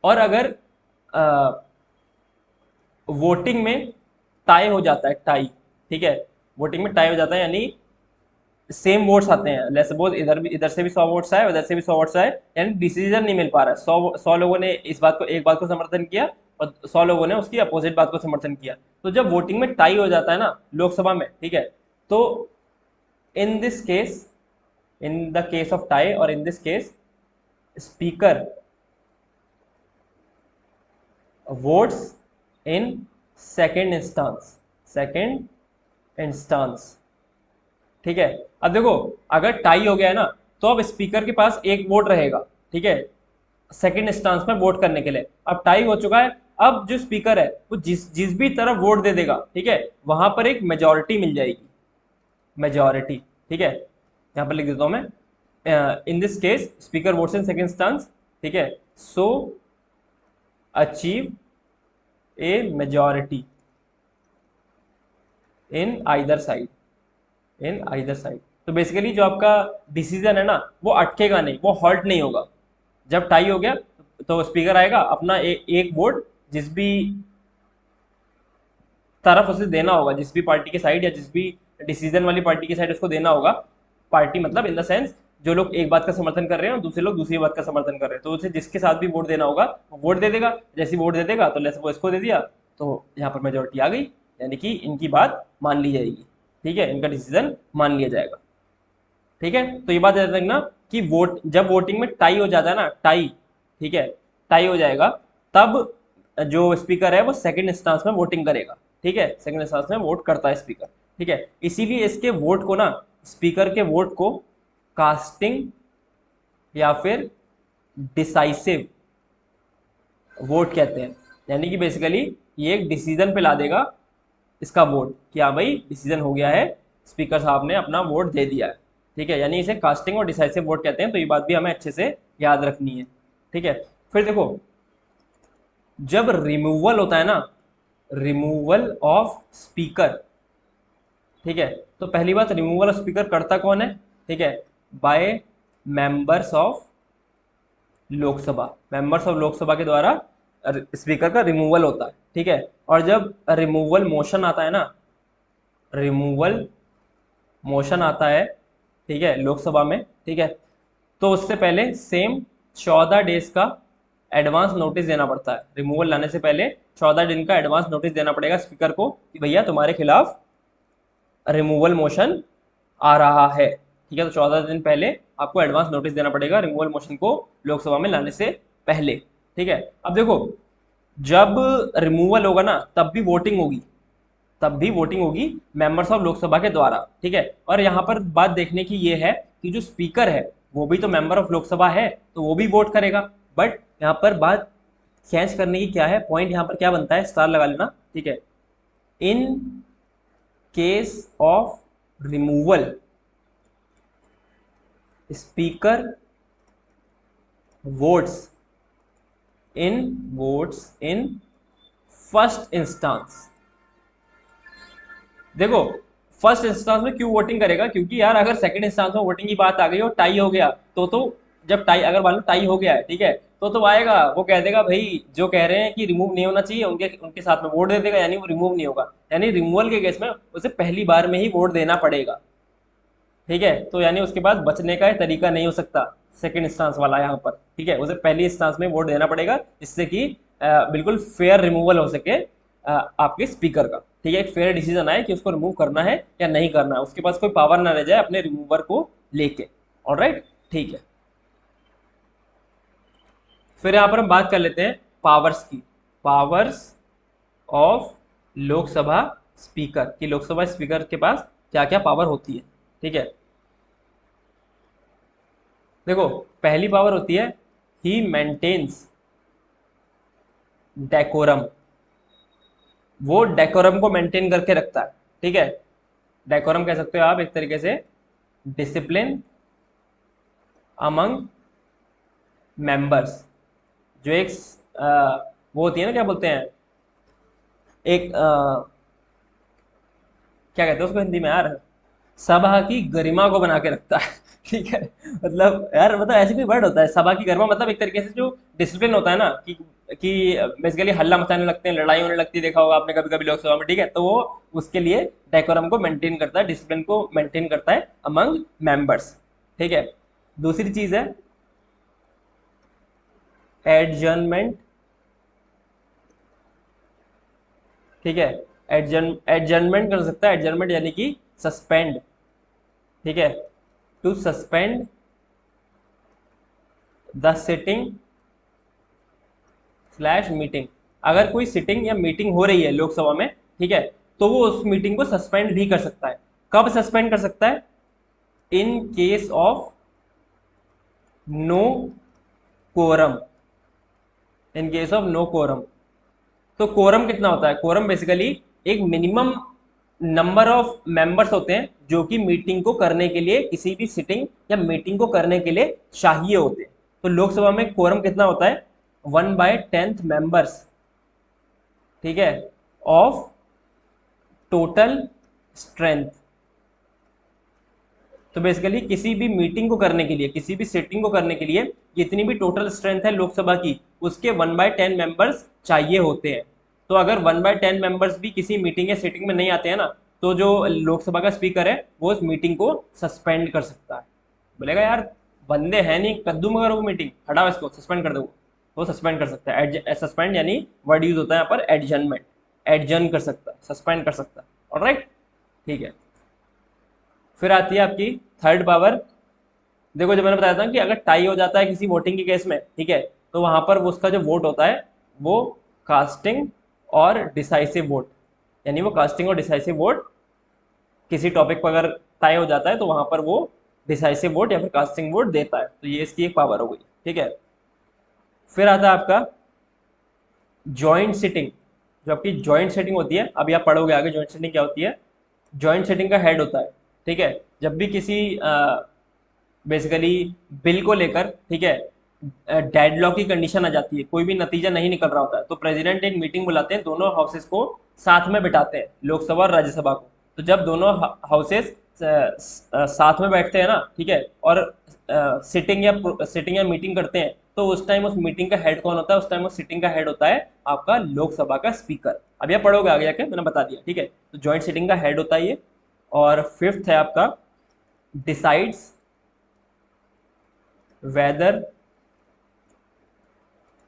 और अगर वोटिंग में टाई हो जाता है, टाई, ठीक है, वोटिंग में टाई हो जाता है, यानी सेम वोट्स आते हैं, लेट्स सपोज इधर भी, इधर से भी 100 वोट्स आए, उधर से भी 100 वोट्स आए, यानी डिसीजन नहीं मिल पा रहा है, 100 लोगों ने इस बात को, एक बात को समर्थन किया और 100 लोगों ने उसकी अपोजिट बात को समर्थन किया। तो जब वोटिंग में टाई हो जाता है ना लोकसभा में, ठीक है, तो in this case, in the case of tie और in this case speaker votes in second instance, second instance. ठीक है, अब देखो, अगर टाई हो गया है ना, तो अब स्पीकर के पास एक वोट रहेगा, ठीक है, सेकंड इंस्टांस में वोट करने के लिए। अब टाई हो चुका है, अब जो स्पीकर है वो जिस जिस भी तरफ वोट दे देगा, ठीक है, वहां पर एक मेजोरिटी मिल जाएगी, मेजोरिटी। ठीक है, यहां पर लिख देता हूं मैं, in this case speaker votes in second instance, ठीक है, so achieve a majority in either side, in either side. तो बेसिकली जो आपका डिसीजन है ना, वो अटकेगा नहीं, वो हॉल्ट नहीं होगा। जब टाई हो गया तो स्पीकर आएगा, अपना एक वोट जिस भी तरफ उसे देना होगा, जिस भी पार्टी के साइड या जिस भी डिसीजन वाली पार्टी के साइड उसको देना होगा, पार्टी मतलब इन द सेंस जो लोग एक बात का समर्थन कर रहे हैं और दूसरे लोग दूसरी बात का समर्थन कर रहे हैं, तो उसे जिसके साथ भी वोट देना होगा वो वोट दे देगा। जैसे वोट दे देगा तो लेट्स वो इसको दे दिया, तो यहाँ पर मेजोरिटी आ गई, यानी कि इनकी बात मान ली जाएगी। ठीक है, इनका डिसीजन मान लिया जाएगा। ठीक है, तो ये बात याद रखना कि वोट, जब वोटिंग में टाई हो जाता है ना, टाई, ठीक है, टाई हो जाएगा, तब जो स्पीकर है वो सेकंड इंस्टांस में वोटिंग करेगा। ठीक है, सेकंड इंस्टांस में वोट करता है स्पीकर। ठीक है, इसीलिए इसके वोट को ना, स्पीकर के वोट को कास्टिंग या फिर डिसाइसिव वोट कहते हैं। यानी कि बेसिकली ये एक डिसीजन पे ला देगा इसका वोट कि हाँ भाई डिसीजन हो गया है, स्पीकर साहब ने अपना वोट दे दिया है। ठीक है, यानी इसे कास्टिंग और डिसाइसिव वोट कहते हैं, तो ये बात भी हमें अच्छे से याद रखनी है। ठीक है, फिर देखो, जब रिमूवल होता है ना, रिमूवल ऑफ स्पीकर, ठीक है, तो पहली बात, रिमूवल ऑफ स्पीकर करता कौन है? ठीक है, by members of Lok Sabha, members of Lok Sabha के द्वारा स्पीकर का रिमूवल होता है। ठीक है, और जब रिमूवल मोशन आता है ना, रिमूवल मोशन आता है, ठीक है, लोकसभा में, ठीक है, तो उससे पहले सेम 14 डेज का एडवांस नोटिस देना पड़ता है। रिमूवल लाने से पहले 14 दिन का एडवांस नोटिस देना पड़ेगा स्पीकर को कि भैया तुम्हारे खिलाफ रिमूवल मोशन आ रहा है। ठीक है, तो 14 दिन पहले आपको एडवांस नोटिस देना पड़ेगा रिमूवल मोशन को लोकसभा में लाने से पहले। ठीक है, अब देखो, जब रिमूवल होगा ना, तब भी वोटिंग होगी, तब भी वोटिंग होगी मेंबर्स ऑफ लोकसभा के द्वारा। ठीक है, और यहाँ पर बात देखने की ये है कि जो स्पीकर है वो भी तो मेंबर ऑफ लोकसभा है, तो वो भी वोट करेगा। बट यहाँ पर बात कैच करने की क्या है, पॉइंट यहाँ पर क्या बनता है, स्टार लगा लेना। ठीक है, in case of removal speaker votes in first instance. देखो, फर्स्ट इंस्टांस में क्यों वोटिंग करेगा, क्योंकि यार अगर सेकंड इंस्टांस में वोटिंग की बात आ गई और टाई हो गया तो जब टाई, अगर मान लो टाई हो गया है, ठीक है, तो आएगा वो कह देगा भाई जो कह रहे हैं कि रिमूव नहीं होना चाहिए उनके उनके साथ में वोट दे देगा, यानी वो रिमूव नहीं होगा, यानी रिमूवल के केस में उसे पहली बार में ही वोट देना पड़ेगा। ठीक है, तो यानी उसके पास बचने का तरीका नहीं हो सकता सेकंड इंस्टांस वाला यहाँ पर। ठीक है, उसे पहली इंस्टांस में वोट देना पड़ेगा जिससे कि बिल्कुल फेयर रिमूवल हो सके आपके स्पीकर का। ठीक है, एक फेयर डिसीजन आए कि उसको रिमूव करना है या नहीं करना है, उसके पास कोई पावर ना रह जाए अपने रिमूवर को लेके। ऑलराइट, ठीक है। फिर यहाँ पर हम बात कर लेते हैं पावर्स की, पावर्स ऑफ लोकसभा स्पीकर, कि लोकसभा स्पीकर के पास क्या क्या पावर होती है। ठीक है, देखो पहली पावर होती है ही मेंटेन्स डेकोरम, वो डेकोरम को मेंटेन करके रखता है। ठीक है, डेकोरम कह सकते हो आप एक तरीके से डिसिप्लिन अमंग मेंबर्स, जो एक वो होती है ना, क्या बोलते हैं, एक क्या कहते हैं उसको हिंदी में यार, सभा की गरिमा को बना के रखता है। ठीक है, मतलब यार मतलब ऐसे भी वर्ड होता है सभा की गरिमा, मतलब एक तरीके से जो डिसिप्लिन होता है ना, कि बेसिकली हल्ला मचाने लगते हैं, लड़ाई होने लगती है, देखा होगा आपने कभी कभी लोकसभा में। ठीक है, तो वो उसके लिए डेकोरम को मेंटेन करता है, डिसिप्लिन को मेंटेन करता है अमंग मेंबर्स। ठीक है, दूसरी चीज है एडजर्नमेंट। ठीक है, एडजर्नमेंट कर सकता है, एडजर्नमेंट यानी कि सस्पेंड। ठीक है, to suspend the sitting slash meeting, अगर कोई सिटिंग या मीटिंग हो रही है लोकसभा में, ठीक है, तो वो उस मीटिंग को सस्पेंड भी कर सकता है। कब सस्पेंड कर सकता है? In case of no quorum, in case of no quorum. तो कोरम कितना होता है? कोरम बेसिकली एक मिनिमम नंबर ऑफ मेंबर्स होते हैं जो कि मीटिंग को करने के लिए, किसी भी सिटिंग या मीटिंग को करने के लिए चाहिए होते हैं। तो लोकसभा में कोरम कितना होता है? 1/10 मेंबर्स। ठीक है, ऑफ टोटल स्ट्रेंथ। तो बेसिकली किसी भी मीटिंग को करने के लिए, किसी भी सिटिंग को करने के लिए जितनी भी टोटल स्ट्रेंथ है लोकसभा की, उसके 1/10 मेंबर्स चाहिए होते हैं। तो अगर 1/10 मेंबर्स भी किसी मीटिंग या सिटिंग में नहीं आते हैं ना, तो जो लोकसभा का स्पीकर है वो उस मीटिंग को सस्पेंड कर सकता है। बोलेगा यार बंदे हैं नहीं, कद्दू मगर वो मीटिंग, हटाओ इसको, सस्पेंड कर दो, वो सस्पेंड कर सकता है। सस्पेंड यानी वर्ड यूज होता है यहाँ पर एडजर्नमेंट, एडजर्न कर सकता है, सस्पेंड कर सकता है। ऑलराइट, ठीक है। फिर आती है आपकी थर्ड पावर। देखो जब मैंने बताया था कि अगर टाई हो जाता है किसी वोटिंग के केस में, ठीक है, तो वहां पर उसका जो वोट होता है वो कास्टिंग और डिसाइसिव वोट, यानी वो कास्टिंग और डिसाइसिव वोट, किसी टॉपिक पर अगर टाई हो जाता है तो वहां पर वो डिसाइसिव वोट या फिर कास्टिंग वोट देता है। तो ये इसकी एक पावर हो गई। ठीक है, फिर आता है आपका जॉइंट सिटिंग। जो आपकी जॉइंट सेटिंग होती है, अभी आप पढ़ोगे आगे जॉइंट सेटिंग क्या होती है। जॉइंट सेटिंग का हेड होता है। ठीक है, जब भी किसी बेसिकली बिल को लेकर, ठीक है, डेडलॉक की कंडीशन आ जाती है, कोई भी नतीजा नहीं निकल रहा होता है, तो प्रेसिडेंट एक मीटिंग बुलाते हैं, दोनों हाउसेस को साथ में बिठाते हैं, लोकसभा और राज्यसभा को। तो जब दोनों हाउसेस साथ में बैठते हैं ना, ठीक है, और सिटिंग या मीटिंग करते हैं, तो उस टाइम उस मीटिंग का हेड कौन होता है? उस टाइम उस सिटिंग का हेड होता है आपका लोकसभा का स्पीकर। अब यह पढ़ोगे आगे जाके, मैंने बता दिया। ठीक है, तो ज्वाइंट सिटिंग का हेड होता है ये। और फिफ्थ है आपका decides whether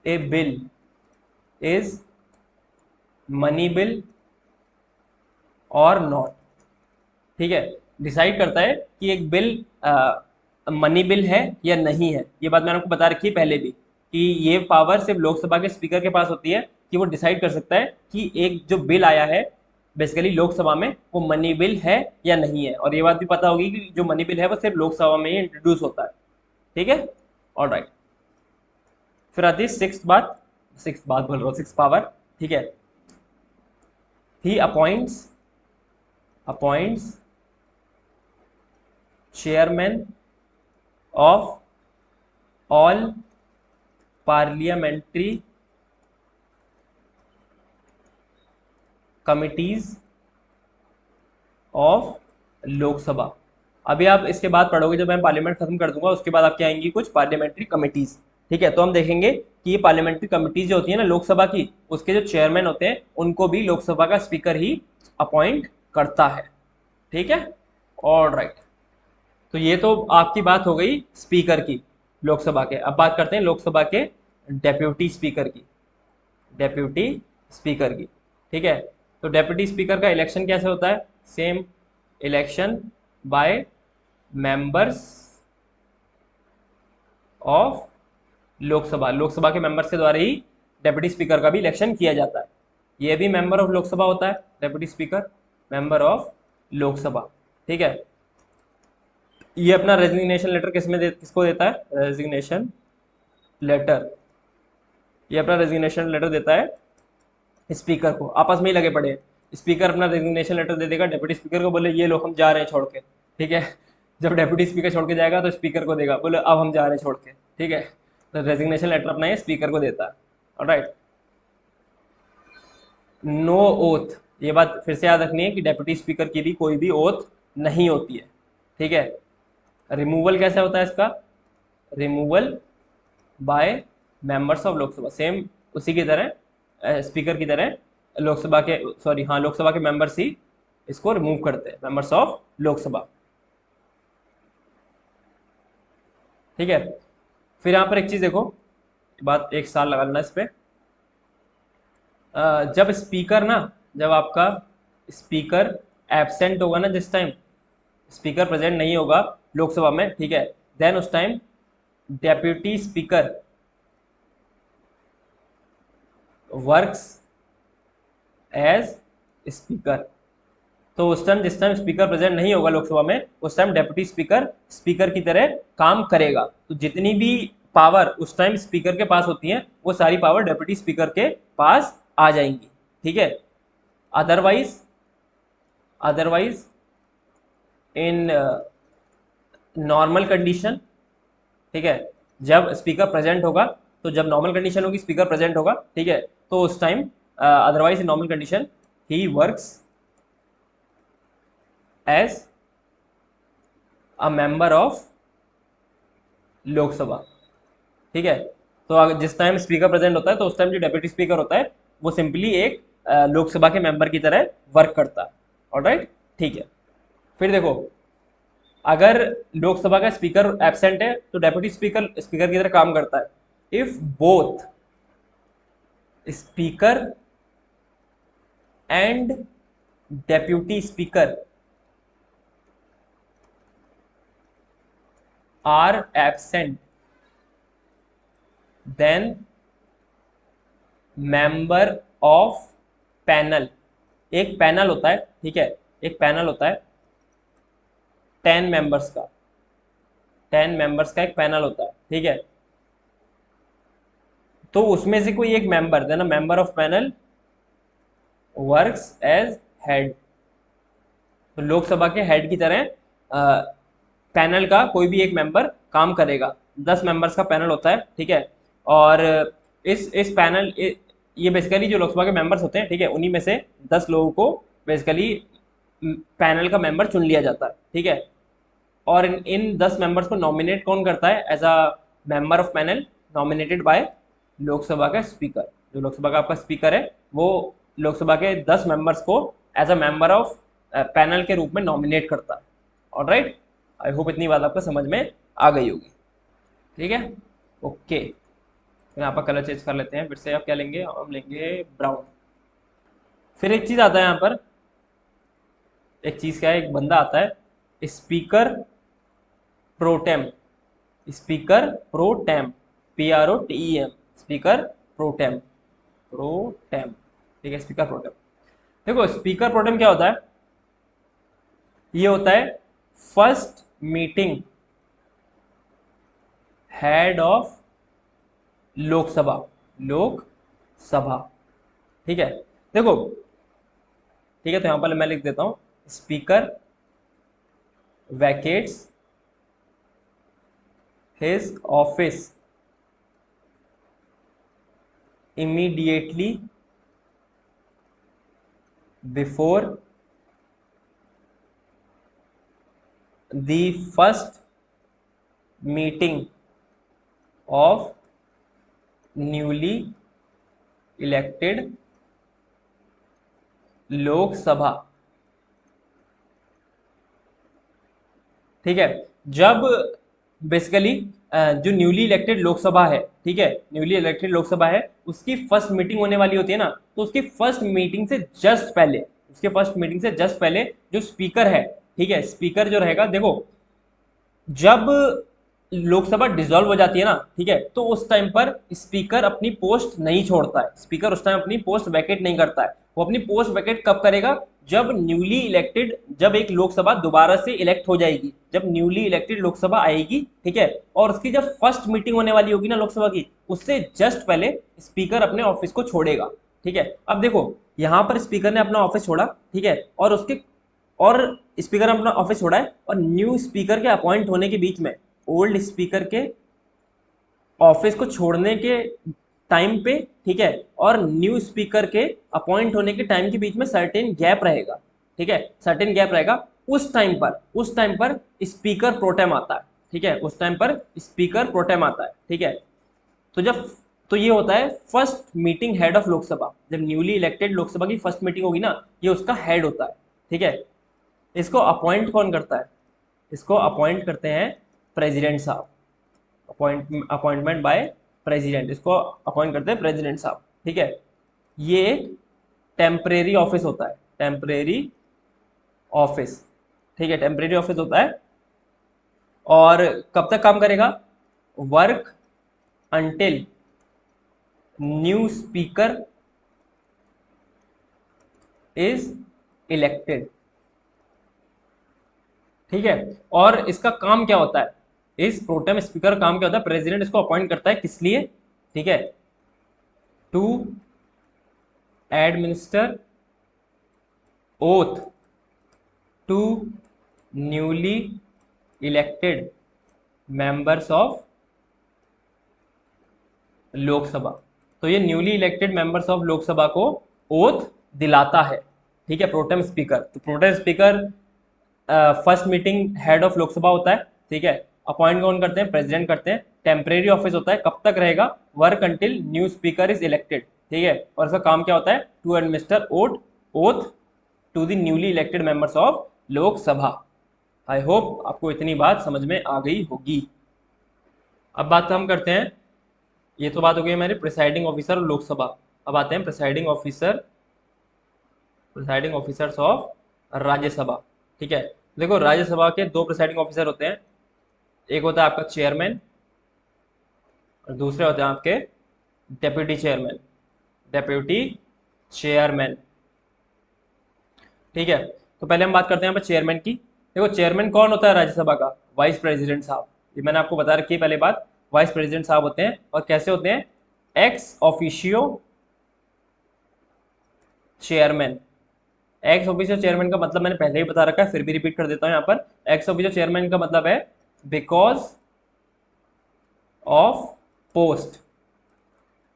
a bill is money bill और नॉट। ठीक है, डिसाइड करता है कि एक बिल मनी बिल है या नहीं है। ये बात मैंने आपको बता रखी है पहले भी, कि ये पावर सिर्फ लोकसभा के स्पीकर के पास होती है, कि वो डिसाइड कर सकता है कि एक जो बिल आया है बेसिकली लोकसभा में, वो मनी बिल है या नहीं है। और ये बात भी पता होगी कि जो मनी बिल है वो सिर्फ लोकसभा में ही इंट्रोड्यूस होता है। ठीक है, ऑलराइट। फिर आती है सिक्स बात बोल रहा हूँ, सिक्स पावर। ठीक है, he appoints chairman of all parliamentary committees of Lok Sabha. अभी आप इसके बाद पढ़ोगे, जब मैं पार्लियामेंट खत्म कर दूंगा उसके बाद आपके आएंगी कुछ पार्लियामेंट्री कमिटीज। ठीक है, तो हम देखेंगे कि ये पार्लियामेंट्री कमिटीज जो होती है ना लोकसभा की, उसके जो चेयरमैन होते हैं उनको भी लोकसभा का स्पीकर ही अपॉइंट करता है। ठीक है, ऑल राइट। तो ये तो आपकी बात हो गई स्पीकर की लोकसभा के। अब बात करते हैं लोकसभा के डेप्यूटी स्पीकर की। डेप्यूटी स्पीकर की, ठीक है। तो डेप्यूटी स्पीकर का इलेक्शन कैसे होता है? Same, election by members of Lok Sabha. Lok Sabha के मेंबर्स के द्वारा ही डेप्यूटी स्पीकर का भी इलेक्शन किया जाता है। ये भी मेंबर ऑफ लोकसभा होता है, deputy speaker member of Lok Sabha. ठीक है, ये अपना रेजिग्नेशन लेटर किसको देता है? रेजिग्नेशन लेटर, ये अपना रेजिग्नेशन लेटर देता है स्पीकर को। आपस में ही लगे पड़े हैं। स्पीकर अपना रेजिग्नेशन लेटर दे देगा डेप्यूटी स्पीकर को, बोले ये लो हम जा रहे हैं छोड़ के। ठीक है, जब डेप्यूटी स्पीकर छोड़ के जाएगा तो स्पीकर को देगा, बोले अब हम जा रहे हैं छोड़ के। ठीक है, तो रेजिग्नेशन लेटर अपना ये स्पीकर को देता है। ऑलराइट, नो ओथ, ये बात फिर से याद रखनी है कि डेप्यूटी स्पीकर की भी कोई भी ओथ नहीं होती है। ठीक है, रिमूवल कैसे होता है इसका? Removal by members of Lok Sabha, same उसी की तरह स्पीकर की तरह लोकसभा के, सॉरी हाँ, लोकसभा के मेंबर्स ही इसको रिमूव करते हैं, मेंबर्स ऑफ लोकसभा। ठीक है, फिर यहाँ पर एक चीज देखो, बात एक साल लगा लेना इस पे। जब स्पीकर ना, जब आपका स्पीकर एब्सेंट होगा ना, जिस टाइम स्पीकर प्रेजेंट नहीं होगा लोकसभा में, ठीक है, देन उस time deputy speaker works as speaker. तो उस टाइम, जिस टाइम स्पीकर प्रेजेंट नहीं होगा लोकसभा में, उस टाइम डेप्यूटी स्पीकर स्पीकर की तरह काम करेगा। तो जितनी भी पावर उस टाइम स्पीकर के पास होती है, वो सारी पावर डेप्यूटी स्पीकर के पास आ जाएंगी। ठीक है, otherwise otherwise in normal condition, ठीक है, जब स्पीकर प्रेजेंट होगा, तो जब नॉर्मल कंडीशन होगी स्पीकर प्रेजेंट होगा, ठीक है, तो उस time otherwise in normal condition ही works as a member of Lok Sabha. ठीक है, तो जिस टाइम स्पीकर प्रेजेंट होता है, तो उस टाइम जो डेप्यूटी स्पीकर होता है वो सिंपली एक लोकसभा के मेंबर की तरह वर्क करता है। ऑलराइट, ठीक है। फिर देखो, अगर लोकसभा का स्पीकर एब्सेंट है तो डेप्यूटी स्पीकर स्पीकर की तरह काम करता है। If both speaker and deputy speaker are absent, then member of panel, एक पैनल होता है, ठीक है, एक पैनल होता है 10 मेंबर्स का, 10 मेंबर्स का एक पैनल होता है। ठीक है, तो उसमें से कोई एक member, then member of panel works as head. तो लोकसभा के हेड की तरह पैनल का कोई भी एक मेंबर काम करेगा। 10 मेंबर्स का पैनल होता है, ठीक है, और इस पैनल, ये बेसिकली जो लोकसभा के मेंबर्स होते हैं, ठीक है, उन्हीं में से 10 लोगों को बेसिकली पैनल का मेंबर चुन लिया जाता है। ठीक है, और इन 10 मेंबर्स को नॉमिनेट कौन करता है? As a member of panel nominated by Lok Sabha का स्पीकर। जो लोकसभा का आपका स्पीकर है, वो लोकसभा के 10 मेंबर्स को as a member of panel के रूप में नॉमिनेट करता है। ऑलराइट, आई होप इतनी बात आपको समझ में आ गई होगी। ठीक है, ओके। यहाँ पर कलर चेंज कर लेते हैं, फिर से आप क्या लेंगे? हम लेंगे ब्राउन। फिर एक चीज आता है यहाँ पर, एक चीज क्या है, एक बंदा आता है speaker pro tem. Speaker pro tem, PROTEM, speaker pro tem, pro tem. ठीक है, स्पीकर प्रोटेम। देखो, स्पीकर प्रोटेम क्या होता है? ये होता है first meeting head of Lok Sabha, Lok Sabha. ठीक है, देखो, ठीक है, तो यहां पर मैं लिख देता हूं, speaker vacates his office immediately before the first meeting of newly elected Lok Sabha. ठीक है, जब बेसिकली जो न्यूली इलेक्टेड लोकसभा है, ठीक है, न्यूली इलेक्टेड लोकसभा है, उसकी फर्स्ट मीटिंग होने वाली होती है ना, तो उसकी फर्स्ट मीटिंग से जस्ट पहले, उसके फर्स्ट मीटिंग से जस्ट पहले जो स्पीकर है, ठीक है, स्पीकर जो रहेगा, देखो जब लोकसभा डिसॉल्व हो जाती है ना, ठीक है, तो उस टाइम पर स्पीकर अपनी पोस्ट नहीं छोड़ता है, स्पीकर उस टाइम अपनी पोस्ट वैकेट नहीं करता है। वो अपनी पोस्ट वैकेट कब करेगा? जब न्यूली इलेक्टेड, जब एक लोकसभा दोबारा से इलेक्ट हो जाएगी, जब न्यूली इलेक्टेड लोकसभा आएगी, ठीक है, और उसकी जब फर्स्ट मीटिंग होने वाली होगी ना लोकसभा की, उससे जस्ट पहले स्पीकर अपने ऑफिस को छोड़ेगा। ठीक है, अब देखो यहां पर स्पीकर ने अपना ऑफिस छोड़ा, ठीक है, और उसके और स्पीकर अपना ऑफिस छोड़ा है, और न्यू स्पीकर के अपॉइंट होने के बीच में, ओल्ड स्पीकर के ऑफिस को छोड़ने के टाइम पे, ठीक है, और न्यू स्पीकर के अपॉइंट होने के टाइम के बीच में सर्टेन गैप रहेगा। ठीक है, सर्टेन गैप रहेगा। उस टाइम पर स्पीकर प्रोटेम आता है। ठीक है, उस टाइम पर स्पीकर प्रोटेम आता है। ठीक है, तो जब तो ये होता है first meeting head of Lok Sabha. जब न्यूली इलेक्टेड लोकसभा की फर्स्ट मीटिंग होगी ना, ये उसका हेड होता है। ठीक है, इसको अपॉइंट कौन करता है? इसको अपॉइंट करते हैं प्रेसिडेंट साहब। अपॉइंटमेंट बाय प्रेसिडेंट, इसको अपॉइंट करते हैं प्रेसिडेंट साहब। ठीक है, ये एक टेम्परेरी ऑफिस होता है, टेम्परेरी ऑफिस। ठीक है, टेम्परेरी ऑफिस होता है, और कब तक काम करेगा? Work until new speaker is elected. ठीक है, और इसका काम क्या होता है? इस प्रोटेम स्पीकर का काम क्या होता है? प्रेसिडेंट इसको अपॉइंट करता है, किस लिए? ठीक है, to administer oath to newly elected members of Lok Sabha. तो ये newly elected members of Lok Sabha को ओथ दिलाता है। ठीक है, प्रोटेम स्पीकर। तो pro tem speaker first meeting head of Lok Sabha होता है। ठीक है, अपॉइंट कौन करते हैं? प्रेसिडेंट करते हैं। टेम्परेरी ऑफिस होता है, कब तक रहेगा? Work until new speaker is elected. ठीक है, और इसका काम क्या होता है? To administer oath to the newly elected members of Lok Sabha. I hope आपको इतनी बात समझ में आ गई होगी। अब बात हम करते हैं, ये तो बात हो गई हमारे प्रिसाइडिंग ऑफिसर और लोकसभा। अब आते हैं प्रिसाइडिंग ऑफिसर्स ऑफ राज्यसभा। ठीक है, देखो राज्यसभा के दो प्रिसाइडिंग ऑफिसर होते हैं, एक होता है आपका चेयरमैन और दूसरे होते हैं आपके डेप्यूटी चेयरमैन। Deputy chairman. ठीक है, तो पहले हम बात करते हैं यहाँ पर चेयरमैन की। देखो चेयरमैन कौन होता है राज्यसभा का? वाइस प्रेसिडेंट साहब। ये मैंने आपको बता रखी है पहले बात, वाइस प्रेसिडेंट साहब होते हैं। और कैसे होते हैं? Ex officio chairman. Ex officio chairman का मतलब मैंने पहले ही बता रखा है, फिर भी रिपीट कर देता हूं यहाँ पर। एक्स ऑफिशियो चेयरमैन का मतलब है बिकॉज ऑफ पोस्ट।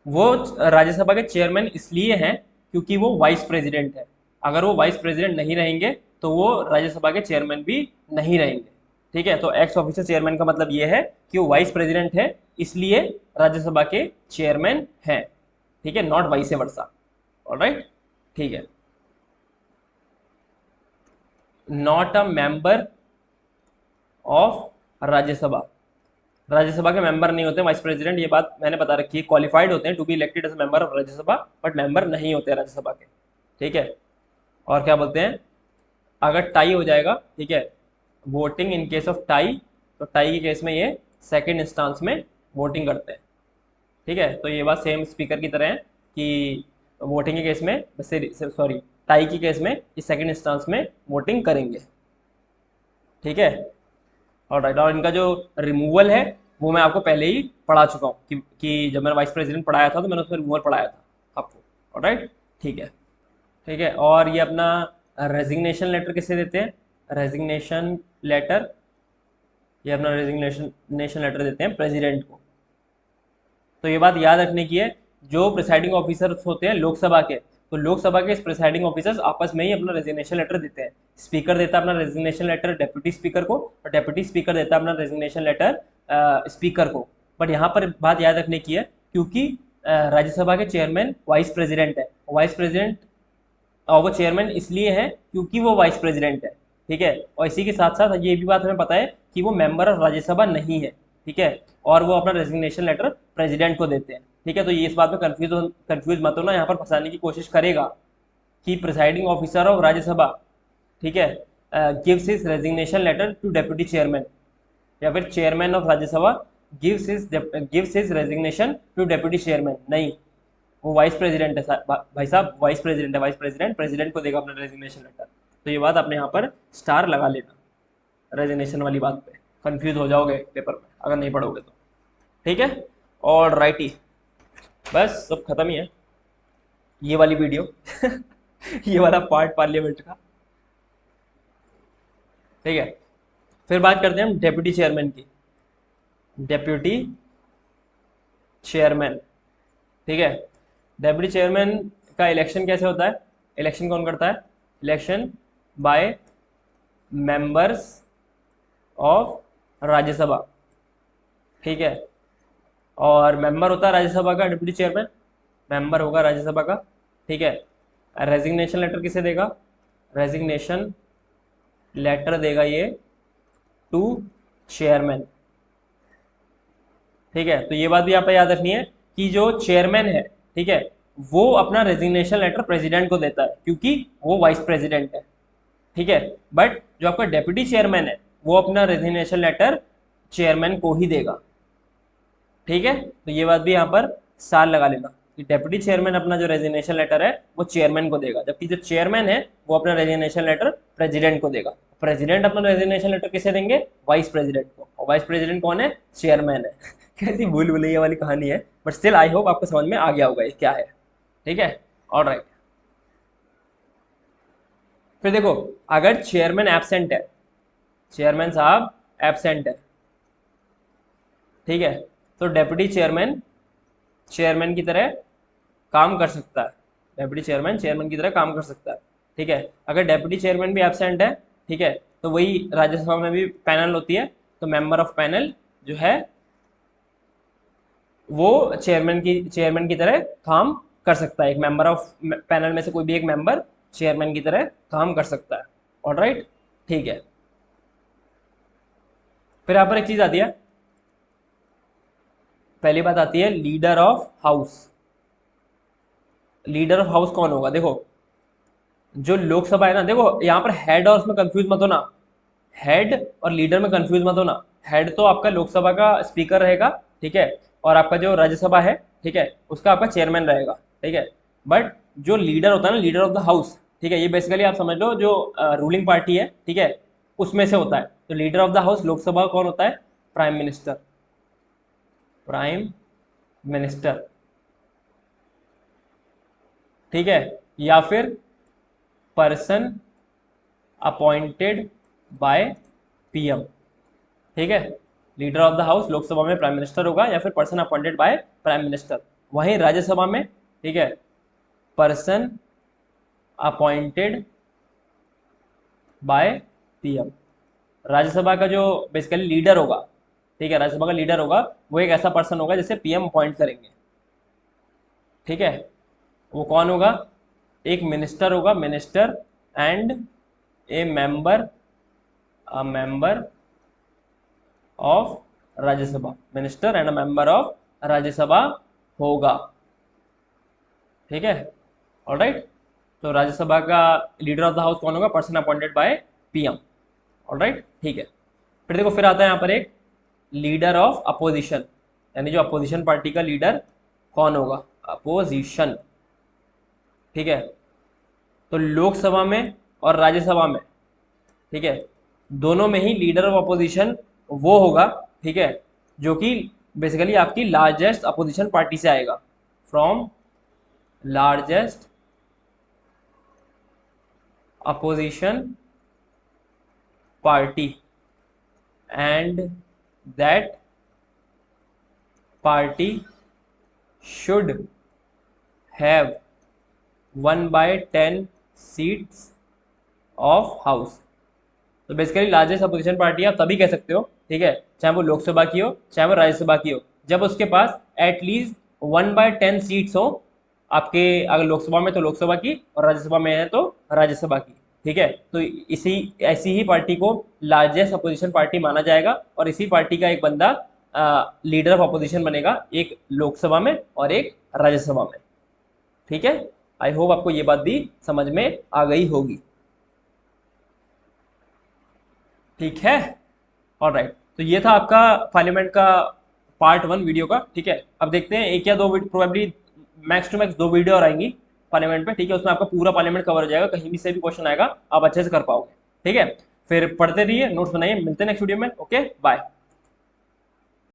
वो राज्यसभा के चेयरमैन इसलिए हैं क्योंकि वो वाइस प्रेसिडेंट है। अगर वो वाइस प्रेसिडेंट नहीं रहेंगे तो वो राज्यसभा के चेयरमैन भी नहीं रहेंगे। ठीक है, तो एक्स ऑफिशियल चेयरमैन का मतलब ये है कि वो वाइस प्रेसिडेंट है, इसलिए राज्यसभा के चेयरमैन हैं। ठीक है, नॉट वाइस वर्सा। ऑलराइट, ठीक है। Not a member of Rajya Sabha. Rajya Sabha के मेंबर नहीं होते वाइस प्रेसिडेंट, ये बात मैंने बता रखी है। क्वालिफाइड होते हैं to be elected as member of Rajya Sabha, but member नहीं होते राज्यसभा के। ठीक है, और क्या बोलते हैं? अगर टाई हो जाएगा, ठीक है, voting in case of tie, तो टाई के केस में ये सेकेंड इंस्टांस में वोटिंग करते हैं। ठीक है, तो ये बात सेम स्पीकर की तरह है कि वोटिंग के केस में, सॉरी टाई के केस में ये सेकेंड इंस्टांस में वोटिंग करेंगे। ठीक है, ऑलराइट। और इनका जो रिमूवल है वो मैं आपको पहले ही पढ़ा चुका हूँ कि जब मैंने वाइस प्रेसिडेंट पढ़ाया था तो मैंने उसमें रिमूवल पढ़ाया था आपको। ऑलराइट, ठीक है। ठीक है, और ये अपना रेजिग्नेशन लेटर किसे देते हैं? रेजिग्नेशन लेटर, ये अपना रेजिग्नेशन लेटर देते हैं प्रेसिडेंट को। तो ये बात याद रखने की है, जो प्रिसाइडिंग ऑफिसर्स होते हैं लोकसभा के, तो लोकसभा के प्रिसाइडिंग ऑफिसर्स आपस में ही अपना रेजिग्नेशन लेटर देते हैं। स्पीकर देता है अपना रेजिग्नेशन लेटर डेप्यूटी स्पीकर को, और डेप्यूटी स्पीकर देता है अपना रेजिग्नेशन लेटर स्पीकर को। बट यहाँ पर बात याद रखने की है, क्योंकि राज्यसभा के चेयरमैन वाइस प्रेसिडेंट है, वाइस प्रेसिडेंट और वो चेयरमैन इसलिए है क्योंकि वो वाइस प्रेसिडेंट है, ठीक है। और इसी के साथ साथ ये भी बात हमें पता है कि वो मेंबर ऑफ राज्यसभा नहीं है, ठीक है, और वो अपना रेजिग्नेशन लेटर प्रेसिडेंट को देते हैं, ठीक है। तो ये इस बात में कंफ्यूज मत होना, यहाँ पर फंसाने की कोशिश करेगा कि प्रिसाइडिंग ऑफिसर ऑफ राज्यसभा, ठीक है, gives his resignation letter to deputy chairman, या फिर chairman of Rajya Sabha gives his resignation to deputy chairman, नहीं, वो वाइस प्रेसिडेंट है भाई साहब, वाइस प्रेसिडेंट है, वाइस प्रेसिडेंट प्रेसिडेंट को देगा अपना रेजिग्नेशन लेटर। तो ये बात आपने यहाँ पर स्टार लगा लेना रेजिग्नेशन वाली बात पे, कंफ्यूज हो जाओगे पेपर में अगर नहीं पढ़ोगे तो, ठीक है। और राइटी, बस सब खत्म ही है ये वाली वीडियो ये वाला पार्ट पार्लियामेंट का, ठीक है। फिर बात करते हैं हम डेप्यूटी चेयरमैन की। डेप्यूटी चेयरमैन, ठीक है। डेप्यूटी चेयरमैन का इलेक्शन कैसे होता है? इलेक्शन कौन करता है? Election by members of Rajya Sabha, ठीक है। और मेंबर होता है राज्यसभा का डेप्यूटी चेयरमैन, मेंबर होगा राज्यसभा का, ठीक है। रेजिग्नेशन लेटर किसे देगा? रेजिग्नेशन लेटर देगा ये टू चेयरमैन, ठीक है। तो ये बात भी आप याद रखनी है कि जो चेयरमैन है, ठीक है, वो अपना रेजिग्नेशन लेटर प्रेसिडेंट को देता है क्योंकि वो वाइस प्रेसिडेंट है, ठीक है। बट जो आपका डेप्यूटी चेयरमैन है वो अपना रेजिग्नेशन लेटर चेयरमैन को ही देगा, ठीक है। तो ये बात भी यहाँ पर साल लगा लेना कि डेप्यूटी चेयरमैन अपना जो रेजिग्नेशन लेटर है वो चेयरमैन को देगा, जबकि जो चेयरमैन है वो अपना रेजिग्नेशन लेटर प्रेसिडेंट को देगा। प्रेसिडेंट अपना रेजिग्नेशन लेटर किसे देंगे? वाइस प्रेसिडेंट को, और वाइस प्रेसिडेंट कौन है? चेयरमैन है कैसी भूल भुलैया वाली कहानी है, बट स्टिल आई होप आपको समझ में आ गया होगा ये क्या है, ठीक है। ऑलराइट, फिर देखो, अगर चेयरमैन एब्सेंट है, चेयरमैन साहब एब्सेंट है, ठीक है, तो डेप्यूटी चेयरमैन चेयरमैन की तरह काम कर सकता है, डेप्यूटी चेयरमैन चेयरमैन की तरह काम कर सकता है, ठीक है। अगर डेप्यूटी चेयरमैन भी एब्सेंट है, ठीक है, तो वही राज्यसभा में भी पैनल होती है, तो मेंबर ऑफ पैनल जो है वो चेयरमैन की तरह काम कर सकता है। एक मेंबर ऑफ पैनल में से कोई भी एक मेंबर चेयरमैन की तरह काम कर सकता है। ऑलराइट, ठीक है। फिर यहाँ पर एक चीज आती है, पहली बात आती है leader of house. Leader of house कौन होगा? देखो, जो लोकसभा है ना, देखो यहाँ पर हेड और उसमें कंफ्यूज मत होना, हेड और लीडर में कंफ्यूज मत होना। हेड तो आपका लोकसभा का स्पीकर रहेगा, ठीक है, और आपका जो राज्यसभा है, ठीक है, उसका आपका चेयरमैन रहेगा, ठीक है। बट जो लीडर होता है ना, लीडर ऑफ द हाउस, ठीक है, ये बेसिकली आप समझ लो जो रूलिंग पार्टी है, ठीक है, उसमें से होता है। तो leader of the house Lok Sabha कौन होता है? प्राइम मिनिस्टर, प्राइम मिनिस्टर, ठीक है, या फिर पर्सन अपॉइंटेड बाय पीएम, ठीक है। Leader of the house Lok Sabha में प्राइम मिनिस्टर होगा या फिर person appointed by prime minister. वहीं राज्यसभा में, ठीक है, person appointed by PM. Rajya Sabha का जो बेसिकली लीडर होगा, ठीक है, राज्यसभा का लीडर होगा, वो एक ऐसा पर्सन होगा जिसे पीएम अपॉइंट करेंगे, ठीक है। वो कौन होगा? एक मिनिस्टर होगा, minister and A member, a member of Rajya Sabha, minister and a member of Rajya Sabha होगा, ठीक है। ऑलराइट, तो राज्यसभा का लीडर ऑफ द हाउस कौन होगा? Person appointed by PM. Alright, ठीक है। फिर देखो, फिर आता है यहाँ पर एक लीडर ऑफ अपोजिशन, यानी जो अपोजिशन पार्टी का लीडर कौन होगा? अपोजिशन, ठीक है। तो लोकसभा में और राज्यसभा में, ठीक है, दोनों में ही लीडर ऑफ अपोजिशन वो होगा, ठीक है, जो कि बेसिकली आपकी लार्जेस्ट अपोजिशन पार्टी से आएगा, from largest opposition party, and that party should have 1/10 seats of house. तो बेसिकली लार्जेस्ट अपोजिशन पार्टी आप तभी कह सकते हो, ठीक है, चाहे वो लोकसभा की हो चाहे वो राज्यसभा की हो, जब उसके पास एटलीस्ट 1/10 सीट्स हो। आपके अगर लोकसभा में तो लोकसभा की, और राज्यसभा में है तो राज्यसभा की, ठीक है। तो इसी ऐसी ही पार्टी को लार्जेस्ट अपोजिशन पार्टी माना जाएगा, और इसी पार्टी का एक बंदा लीडर ऑफ अपोजिशन बनेगा, एक लोकसभा में और एक राज्यसभा में, ठीक है। आई होप आपको ये बात भी समझ में आ गई होगी, ठीक है। ऑलराइट, तो ये था आपका पार्लियामेंट का पार्ट 1 वीडियो का, ठीक है। अब देखते हैं एक या दो probably max two max 2 video और आएंगी पार्लियामेंट पे, ठीक है। उसमें आपका पूरा पार्लियामेंट कवर हो जाएगा, कहीं भी से भी क्वेश्चन आएगा आप अच्छे से कर पाओगे, ठीक है। फिर पढ़ते रहिए, नोट्स बनाइए, मिलते हैं नेक्स्ट वीडियो में। Okay, bye.